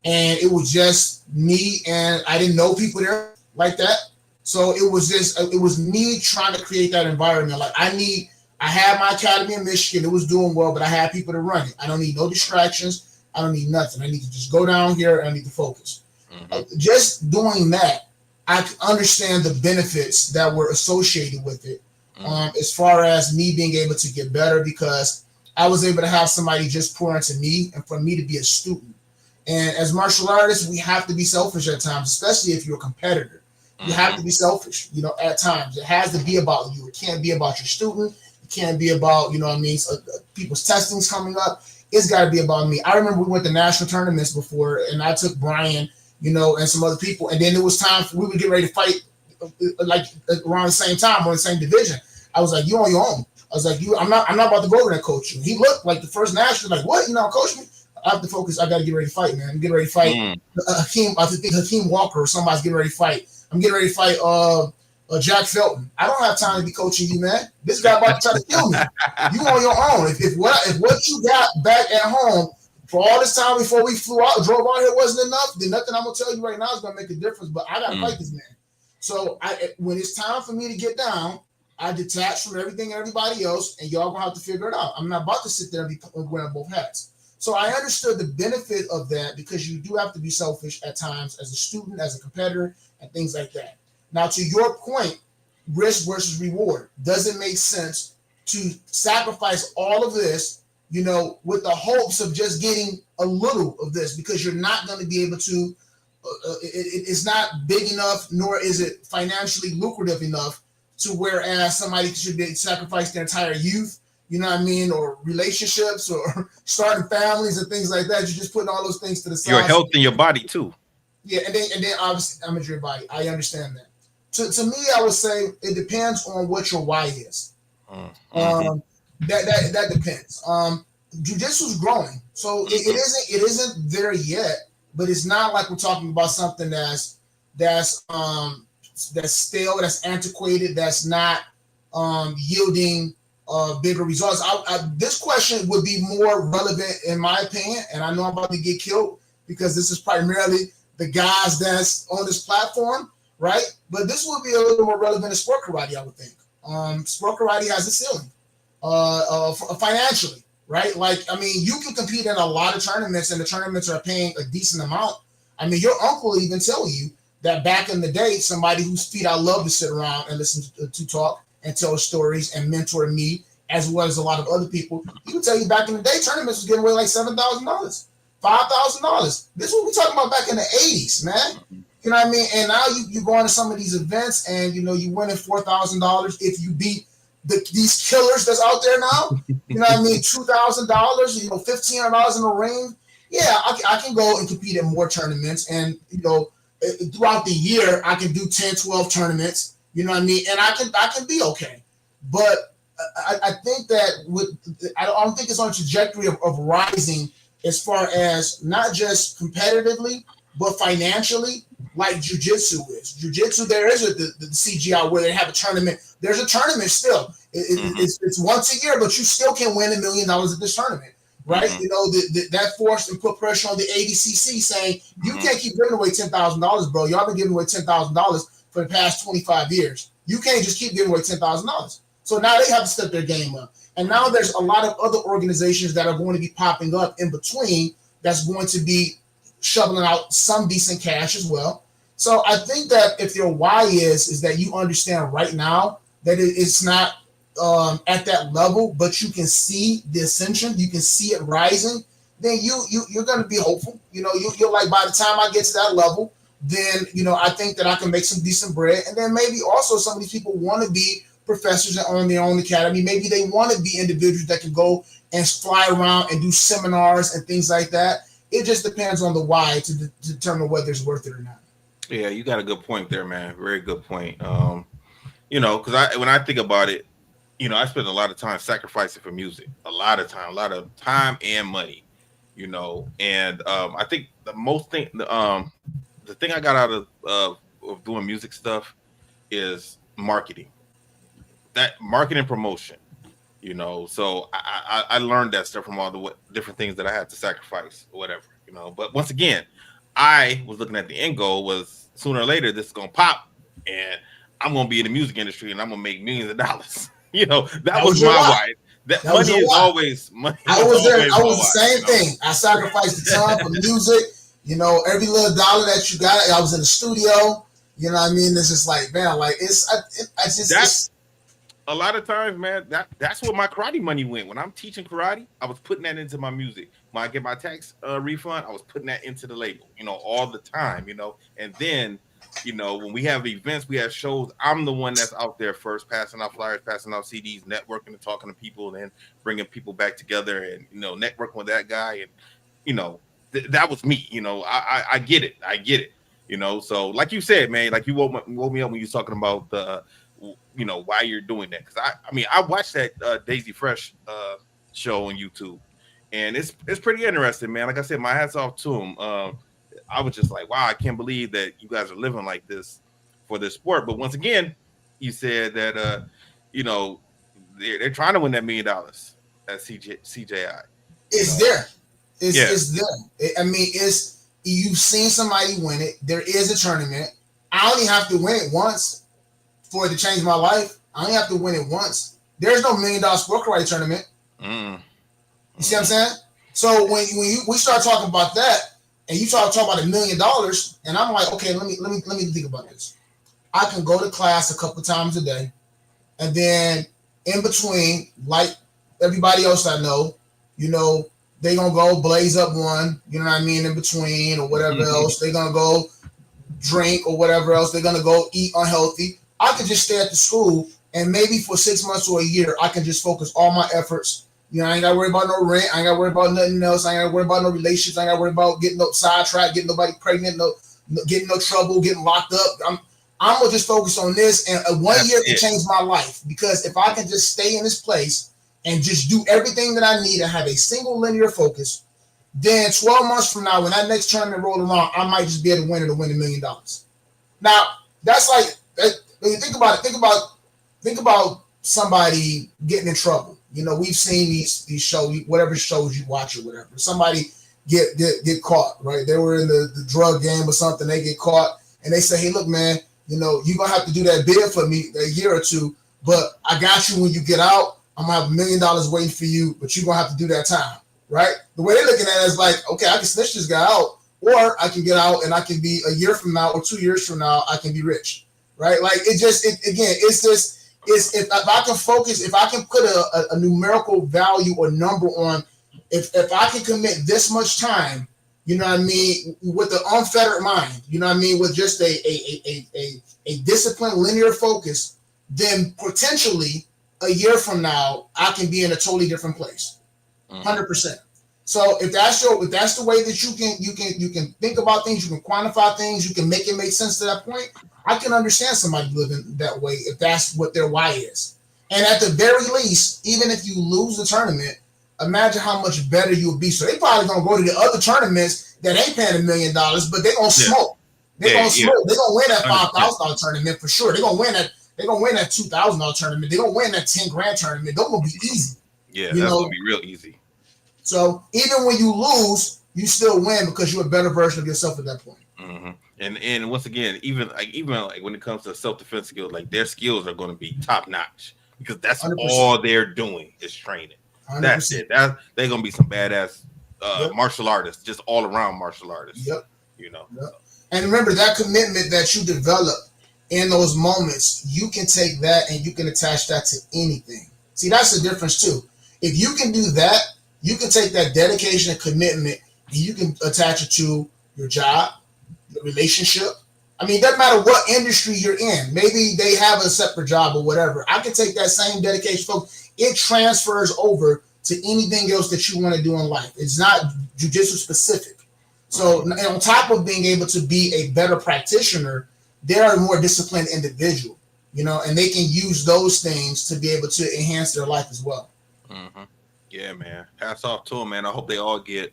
and it was just me, and I didn't know people there like that. So it was me trying to create that environment. Like I had my academy in Michigan, it was doing well, but I had people to run it. I don't need no distractions. I don't need nothing. I need to just go down here and I need to focus. Just doing that, I understand the benefits that were associated with it, as far as me being able to get better, because I was able to have somebody just pour into me and for me to be a student. And as martial artists, we have to be selfish at times, especially if you're a competitor. You have to be selfish, at times. It has to be about you. It can't be about your student. It can't be about, people's testings coming up. It's got to be about me. I remember we went to national tournaments before, and I took Brian, and some other people. And then it was time we would get ready to fight like around the same time or in the same division. I was like, you on your own. I was like, I'm not about to go over there and coach you. He looked like the first national, like, what? Coach me? I have to focus. I got to get ready to fight, man. I'm getting ready to fight Hakeem. I think Hakeem Walker or somebody's getting ready to fight. I'm getting ready to fight Jack Felton. I don't have time to be coaching you, man. This guy about to try to kill me. You on your own. If what you got back at home for all this time before we drove out here wasn't enough, then nothing I'm gonna tell you right now is gonna make a difference. But I gotta fight this man. So when it's time for me to get down, I detach from everything and everybody else, and y'all gonna have to figure it out. I'm not about to sit there and be wearing both hats. So I understood the benefit of that because you do have to be selfish at times as a student, as a competitor, and things like that. Now, to your point, risk versus reward. Does it make sense to sacrifice all of this, with the hopes of just getting a little of this because you're not going to be able to, it's not big enough, nor is it financially lucrative enough to whereas somebody should be sacrifice their entire youth, or relationships or starting families and things like that. You're just putting all those things to the side. Your health in your body too. Yeah, and then obviously I'm in your body. I understand that. To me, I would say it depends on what your why is. That depends. Jiu-jitsu's growing, so it isn't there yet, but it's not like we're talking about something that's stale, that's antiquated, that's not yielding bigger results. This question would be more relevant in my opinion, and I know I'm about to get killed because this is primarily the guys that's on this platform, right? But this would be a little more relevant in sport karate, I would think. Sport karate has a ceiling financially, right? You can compete in a lot of tournaments, and the tournaments are paying a decent amount. Your uncle will even tell you that back in the day, somebody whose feet I love to sit around and listen to talk and tell stories and mentor me, as well as a lot of other people, he would tell you back in the day, tournaments was getting away like $7,000, $5,000. This is what we're talking about back in the 80s, man. You know what I mean? And now you go into some of these events and, you winning $4,000 if you beat these killers that's out there now. You know what I mean? $2,000, $1,500 in the ring. Yeah, I can go and compete in more tournaments. And, throughout the year, I can do 10, 12 tournaments. You know what I mean? And I can be okay. But I think that I don't think it's on a trajectory of rising as far as not just competitively, but financially, like jiu-jitsu is. Jiu-jitsu, there is the CGI where they have a tournament. There's a tournament still. It's once a year, but you still can win $1 million at this tournament, right? That forced and put pressure on the ADCC saying, you can't keep giving away $10,000, bro. Y'all been giving away $10,000 for the past 25 years. You can't just keep giving away $10,000. So now they have to step their game up. And now there's a lot of other organizations that are going to be popping up in between that's going to be shoveling out some decent cash as well. So I think that if your why is that you understand right now that it's not at that level, but you can see the ascension, you can see it rising, then you're going to be hopeful. You're like, by the time I get to that level, then, I think that I can make some decent bread. And then maybe also some of these people want to be professors that own their own academy. Maybe they want to be individuals that can go and fly around and do seminars and things like that. It just depends on the why to determine whether it's worth it or not. Yeah, you got a good point there, man. Very good point. Because when I think about it, I spend a lot of time sacrificing for music. A lot of time and money. And I think the thing I got out of doing music stuff is marketing. That marketing promotion. So I learned that stuff from all the different things that I had to sacrifice or whatever, But once again, I was looking at the end goal was sooner or later this is gonna pop, and I'm gonna be in the music industry and I'm gonna make millions of dollars. That was my why. That money is always money. I was there. I was the same thing. I sacrificed the time for music. Every little dollar that you got, I was in the studio. You know what I mean? It's just like, man, like it's a lot of times, man, that's where my karate money went. When I'm teaching karate, I was putting that into my music. When I get my tax refund, I was putting that into the label, all the time, And then, when we have events, we have shows, I'm the one that's out there first, passing out flyers, passing out CDs, networking and talking to people, and then bringing people back together and, networking with that guy. And, that was me, I get it. I get it, So like you said, man, like you woke me up when you was talking about the, why you're doing that. Because I watched that Daisy Fresh show on YouTube, and it's pretty interesting, man. Like I said, my hats off to him. I was just like, wow, I can't believe that you guys are living like this for this sport. But once again, you said that you know, they're trying to win that $1 million at CJI. It's there. Yeah. It's there. I mean, it's you've seen somebody win it. There is a tournament. I only have to win it once for it to change my life. I only have to win it once. There's no $1 million sport karate tournament. Mm. You see what I'm saying? So when we start talking about that, and you talk about $1 million, and I'm like, okay, let me think about this. I can go to class a couple times a day, and then in between, like everybody else I know, you know, they gonna go blaze up one, you know what I mean, in between or whatever else. They're gonna go drink or whatever else. They're gonna go eat unhealthy. I can just stay at the school, and maybe for 6 months or a year, I can just focus all my efforts. You know, I ain't gotta worry about no rent. I ain't gotta worry about nothing else. I ain't gotta worry about no relationships. I ain't gotta worry about getting no sidetracked, getting nobody pregnant, getting no trouble, getting locked up. I'm gonna just focus on this, and one year can change my life, because if I can just stay in this place and just do everything that I need and have a single linear focus, then 12 months from now, when that next tournament rolls around, I might just be able to win $1 million. Now, that's like, when you think about it, think about somebody getting in trouble. You know, we've seen these shows, whatever shows you watch or whatever. Somebody get caught, right? They were in the drug game or something. They get caught, and they say, "Hey, look, man, you know, you're gonna have to do that bid for me a year or two, but I got you when you get out. I'm gonna have $1 million waiting for you, but you're gonna have to do that time." Right? The way they're looking at it is like, okay, I can snitch this guy out, or I can get out and I can be a year from now or 2 years from now, I can be rich. Right? Like if I can focus, if I can put a numerical value or number on, if I can commit this much time, you know what I mean, with the unfettered mind, you know what I mean, with just a disciplined linear focus, then potentially a year from now, I can be in a totally different place. 100%. So if that's the way that you can think about things, you can quantify things, you can make it make sense to that point, I can understand somebody living that way if that's what their why is. And at the very least, even if you lose the tournament, imagine how much better you'll be. So they probably gonna go to the other tournaments that ain't paying $1 million, but they're gonna smoke. They're gonna smoke. They're gonna win that $5,000 tournament for sure. They're gonna win that $2,000 tournament. They're gonna win that 10 grand tournament. They're gonna be easy. Yeah, that's gonna be real easy. So even when you lose, you still win because you're a better version of yourself at that point. Mm-hmm. And once again, even like when it comes to self-defense skills, like their skills are going to be top notch, because that's 100%. All they're doing is training. 100%. That's it. They're going to be some badass martial artists, just all around martial artists. Yep. You know. Yep. And remember, that commitment that you develop in those moments, you can take that and you can attach that to anything. See, that's the difference too. If you can do that, you can take that dedication and commitment and you can attach it to your job, your relationship. I mean, it doesn't matter what industry you're in. Maybe they have a separate job or whatever. I can take that same dedication, folks. It transfers over to anything else that you want to do in life. It's not jiu-jitsu specific. So on top of being able to be a better practitioner, they're a more disciplined individual, you know, and they can use those things to be able to enhance their life as well. Mm-hmm. Yeah, man. Hats off to them, man. I hope they all get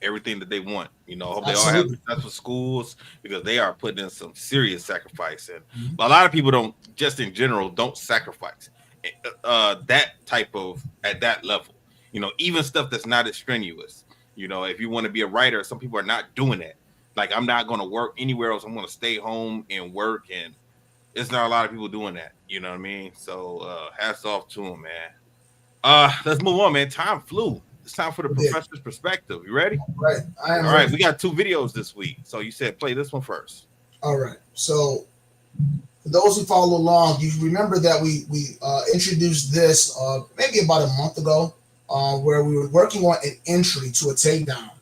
everything that they want. You know, I hope they all have successful schools, because they are putting in some serious sacrifice. And a lot of people don't, just in general, don't sacrifice that type of, at that level. You know, even stuff that's not as strenuous. You know, if you want to be a writer, some people are not doing that. Like, I'm not going to work anywhere else. I'm going to stay home and work. And it's not a lot of people doing that. You know what I mean? So hats off to them, man. Let's move on, man. Time flew. It's time for the professor's perspective. You ready? Right. All right. We got 2 videos this week. So you said play this one first. All right. So for those who follow along, you remember that we introduced this maybe about a month ago, where we were working on an entry to a takedown.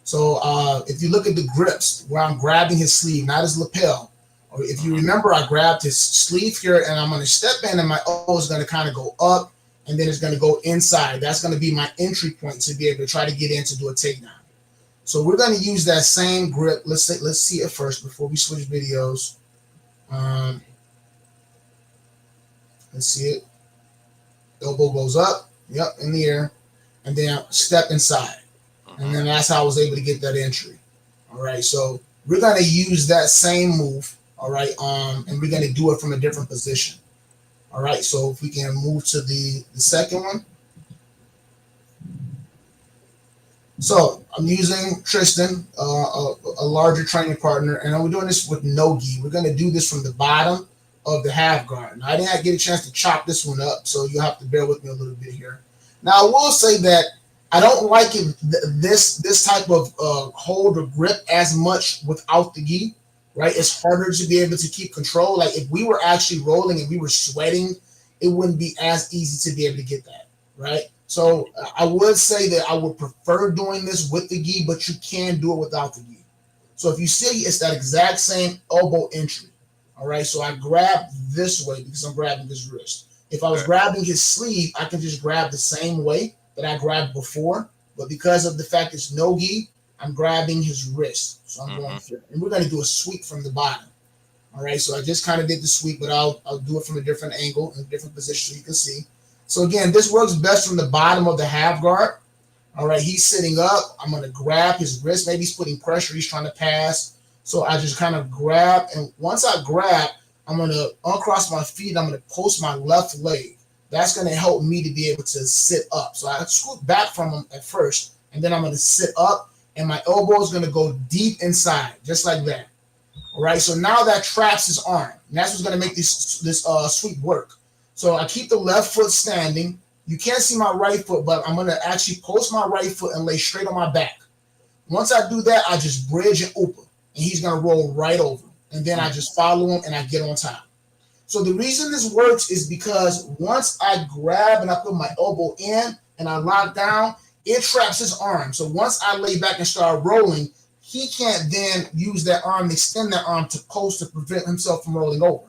So if you look at the grips, where I'm grabbing his sleeve, not his lapel, or if you remember, I grabbed his sleeve here, and I'm going to step in, and my O is going to kind of go up, and then it's going to go inside. That's going to be my entry point to be able to try to get in to do a takedown. So we're going to use that same grip. Let's see it first before we switch videos. Let's see it. Elbow goes up. Yep, in the air. and then step inside. And then that's how I was able to get that entry. All right, so we're gonna use that same move. All right, and we're gonna do it from a different position. All right, so if we can move to the second one. So I'm using Tristan, a larger training partner, and we're doing this with no gi. We're gonna do this from the bottom of the half guard. Now I didn't get a chance to chop this one up, so you'll have to bear with me a little bit here. Now I will say that I don't like it, this type of hold or grip as much without the gi, right? It's harder to be able to keep control. Like if we were actually rolling and we were sweating, it wouldn't be as easy to be able to get that, right? So I would say that I would prefer doing this with the gi, but you can do it without the gi. So if you see, it's that exact same elbow entry. All right, so I grab this way because I'm grabbing his wrist. If I was grabbing his sleeve, I can just grab the same way that I grabbed before, but because of the fact it's no gi, I'm grabbing his wrist. So I'm going through, and we're going to do a sweep from the bottom. All right, so I just kind of did the sweep, but I'll do it from a different angle, in a different position so you can see. So again, this works best from the bottom of the half guard. All right, he's sitting up. I'm going to grab his wrist. Maybe he's putting pressure. He's trying to pass. So I just kind of grab, and once I grab, I'm going to uncross my feet. I'm going to post my left leg. That's going to help me to be able to sit up. So I scoot back from him at first, and then I'm going to sit up, and my elbow is going to go deep inside, just like that. All right, so now that traps his arm, and that's what's going to make this sweep work. So I keep the left foot standing. You can't see my right foot, but I'm going to actually post my right foot and lay straight on my back. Once I do that, I just bridge and upa, and he's going to roll right over. And then I just follow him, and I get on top. So the reason this works is because once I grab and I put my elbow in and I lock down, it traps his arm. So once I lay back and start rolling, he can't then use that arm, extend that arm to post to prevent himself from rolling over.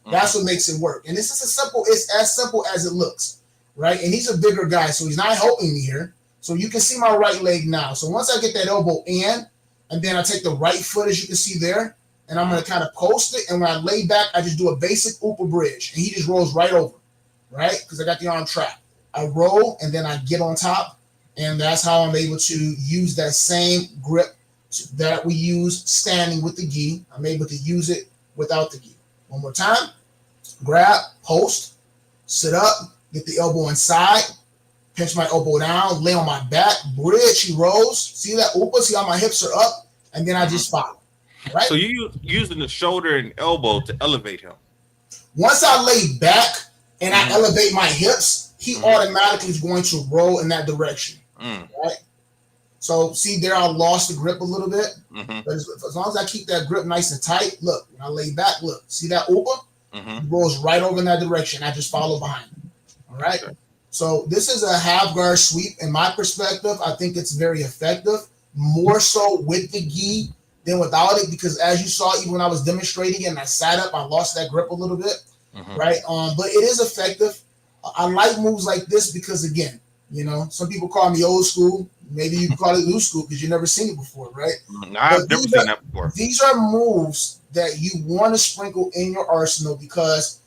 That's what makes it work. And it's as simple as it looks, right? And he's a bigger guy, so he's not helping me here. So you can see my right leg now. So once I get that elbow in, and then I take the right foot, as you can see there, and I'm going to kind of post it. And when I lay back, I just do a basic upa bridge, and he just rolls right over, right? Because I got the arm trapped. I roll, and then I get on top, and that's how I'm able to use that same grip that we use standing with the gi. I'm able to use it without the gi. One more time. Grab, post, sit up, get the elbow inside, pinch my elbow down, lay on my back, bridge, he rolls. See that upa? See how my hips are up? And then I just follow. Right? So you using the shoulder and elbow to elevate him. Once I lay back and I elevate my hips, he automatically is going to roll in that direction. Right? So see there, I lost the grip a little bit. But as long as I keep that grip nice and tight, look, when I lay back, look, see that upa? He rolls right over in that direction. I just follow behind him. All right? Okay. So this is a half guard sweep. In my perspective, I think it's very effective, more so with the gi than without it, because as you saw, even when I was demonstrating it and I sat up, I lost that grip a little bit, right? But it is effective. I like moves like this because, again, you know, some people call me old school. Maybe you call it new school because you've never seen it before, right? I've never seen that before. These are moves that you want to sprinkle in your arsenal because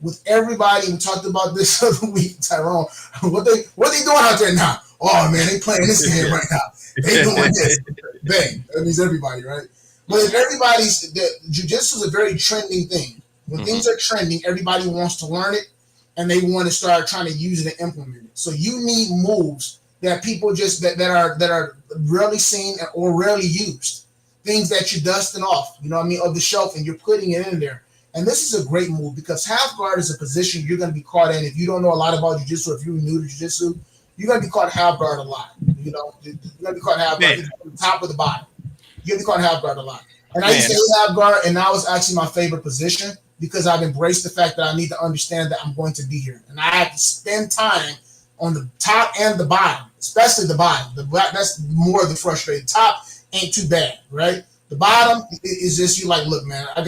with everybody, we talked about this other week, Tyrone, what they doing out there now? Oh, man, they playing this game right now. They doing this. Bang. That means everybody, right? But if everybody's, jiu-jitsu is a very trending thing. When things are trending, everybody wants to learn it, and they want to start trying to use it and implement it. So you need moves that people just, that are rarely seen or rarely used. Things that you're dusting off, you know what I mean, of the shelf, and you're putting it in there. And this is a great move because half guard is a position you're going to be caught in. If you don't know a lot about jiu-jitsu, if you're new to jiu-jitsu, you're going to be caught half guard a lot. You know, you're going to be caught half guard from the top or the bottom. You're going to be caught half guard a lot. And I used to hate half guard, and now it's actually my favorite position because I've embraced the fact that I need to understand that I'm going to be here. And I have to spend time on the top and the bottom, especially the bottom. That's more of the frustrating. Top ain't too bad, right? The bottom is just you like, look, man, I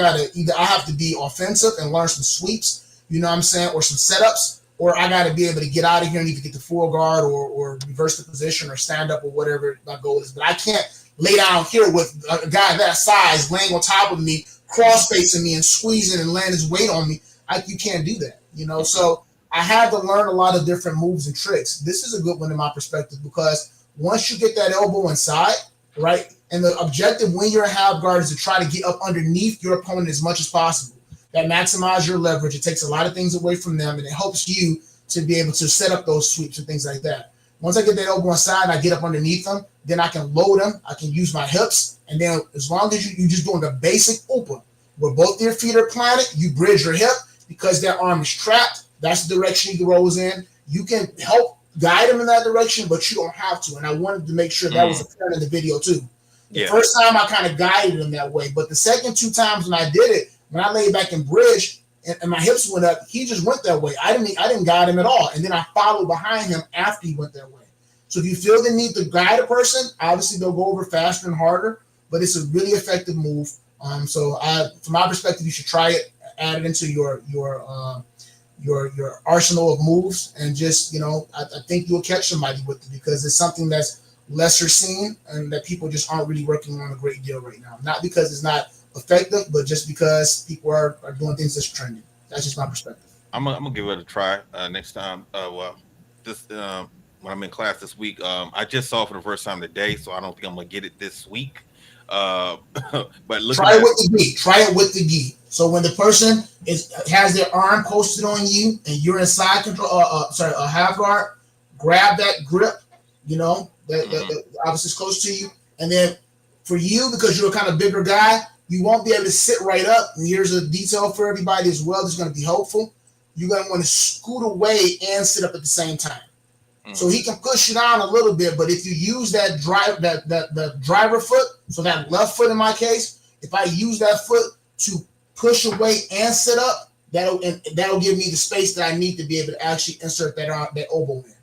have to be offensive and learn some sweeps, you know what I'm saying, or some setups, or I got to be able to get out of here and either get the full guard or reverse the position or stand up or whatever my goal is. But I can't lay down here with a guy that size laying on top of me, cross facing me and squeezing and laying his weight on me. You can't do that, you know. So I had to learn a lot of different moves and tricks. This is a good one in my perspective because once you get that elbow inside, right, and the objective when you're a half guard is to try to get up underneath your opponent as much as possible. That maximize your leverage. It takes a lot of things away from them, and it helps you to be able to set up those sweeps and things like that. Once I get that elbow inside and I get up underneath them, then I can load them. I can use my hips, and then as long as you're just doing the basic upa, where both your feet are planted, you bridge your hip because that arm is trapped. That's the direction he rolls in. You can help guide him in that direction, but you don't have to. And I wanted to make sure that was apparent in the video too. The first time I kind of guided him that way, but the second 2 times when I did it, when I laid back and bridged and my hips went up, he just went that way. I didn't guide him at all. And then I followed behind him after he went that way. So if you feel the need to guide a person, obviously they'll go over faster and harder, but it's a really effective move. So from my perspective, you should try it, add it into your arsenal of moves, and just, I think you'll catch somebody with it because it's something that's lesser seen and that people just aren't really working on a great deal right now. Not because it's not effective, but just because people are doing things that's trending. That's just my perspective. I'm gonna give it a try next time. When I'm in class this week, I just saw it for the first time today, so I don't think I'm gonna get it this week. But try it with the gi. Try it with the gi. So when the person has their arm posted on you and you're in side control, a half guard, grab that grip. That obviously is close to you, and then for you, because you're a kind of bigger guy, you won't be able to sit right up. And here's a detail for everybody as well that's going to be helpful. You're going to want to scoot away and sit up at the same time. So he can push you down a little bit, but if you use that driver foot, so that left foot in my case, if I use that foot to push away and sit up, that'll give me the space that I need to be able to actually insert that elbow in.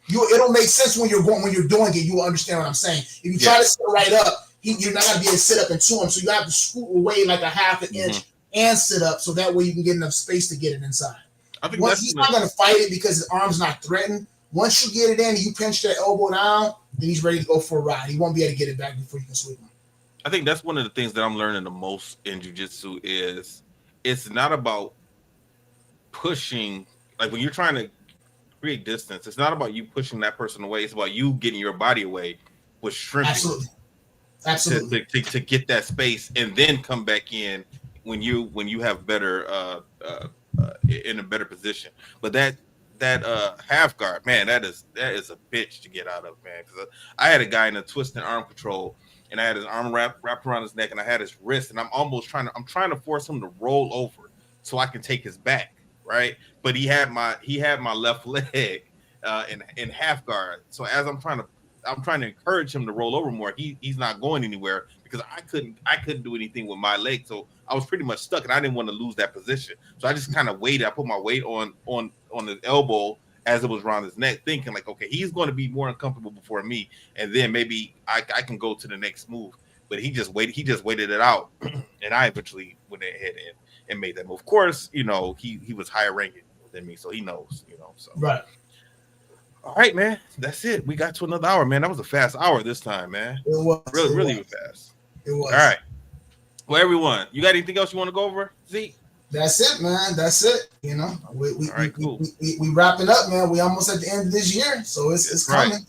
It'll make sense when you're doing it. You will understand what I'm saying. If you try to sit right up, you're not gonna be able to sit up into him. So you have to scoot away like a half an inch and sit up, so that way you can get enough space to get it inside. I think he's not gonna fight it because his arm's not threatened. Once you get it in and you pinch that elbow down, then he's ready to go for a ride. He won't be able to get it back before you can sweep him. I think that's one of the things that I'm learning the most in jiu-jitsu is it's not about pushing. Like when you're trying to create distance, it's not about you pushing that person away. It's about you getting your body away with shrimping. Absolutely. To get that space and then come back in when you have better in a better position. But that half guard, man, that is a bitch to get out of, man. Because I had a guy in a twisting arm control, and I had his arm wrapped around his neck, and I had his wrist, and I'm trying to force him to roll over so I can take his back, right? But he had my left leg in half guard. So as I'm trying to encourage him to roll over more, he's not going anywhere because I couldn't do anything with my leg. So I was pretty much stuck, and I didn't want to lose that position. So I just kind of waited. I put my weight on his elbow as it was around his neck, thinking like, okay, he's going to be more uncomfortable before me, and then maybe I can go to the next move. But he just waited. He just waited it out, and I eventually went ahead and made that move. Of course, he was higher ranking than me, so he knows, So right. All right, man. That's it. We got to another hour, man. That was a fast hour this time, man. It was really fast. It was. All right. Well, everyone, you got anything else you want to go over, Zeke? That's it, man. That's it. We All right, cool. We wrapping up, man. We almost at the end of this year, so it's coming. Right.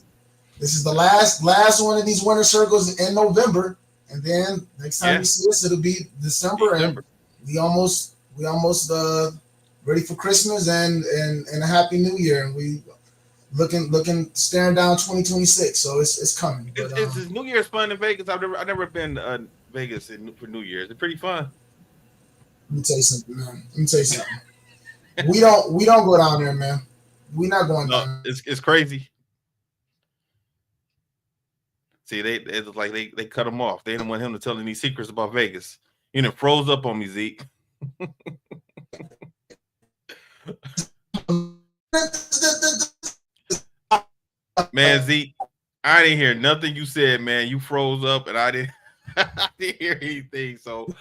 This is the last one of these winter circles in November, and then next time we see us, it'll be December. And we almost ready for Christmas and a happy New Year, and we looking staring down 2026. So it's coming. It's New Year's fun in Vegas. I've never been Vegas for New Year's. It's pretty fun. Let me tell you something, man. We don't go down there, man. We're not going down. It's crazy. See, it's like they cut him off. They didn't want him to tell any secrets about Vegas. Froze up on me, Zeke. Man, Zeke, I didn't hear nothing you said, man. You froze up, and I didn't hear anything. So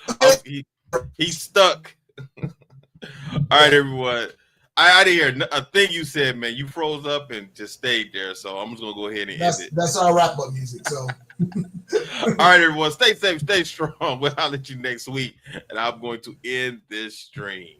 he's stuck. All right, everyone. I didn't hear a thing you said, man. You froze up and just stayed there. So I'm just gonna go ahead and end it. That's our wrap up music. So all right, everyone. Stay safe, stay strong. We'll holler at you next week, and I'm going to end this stream.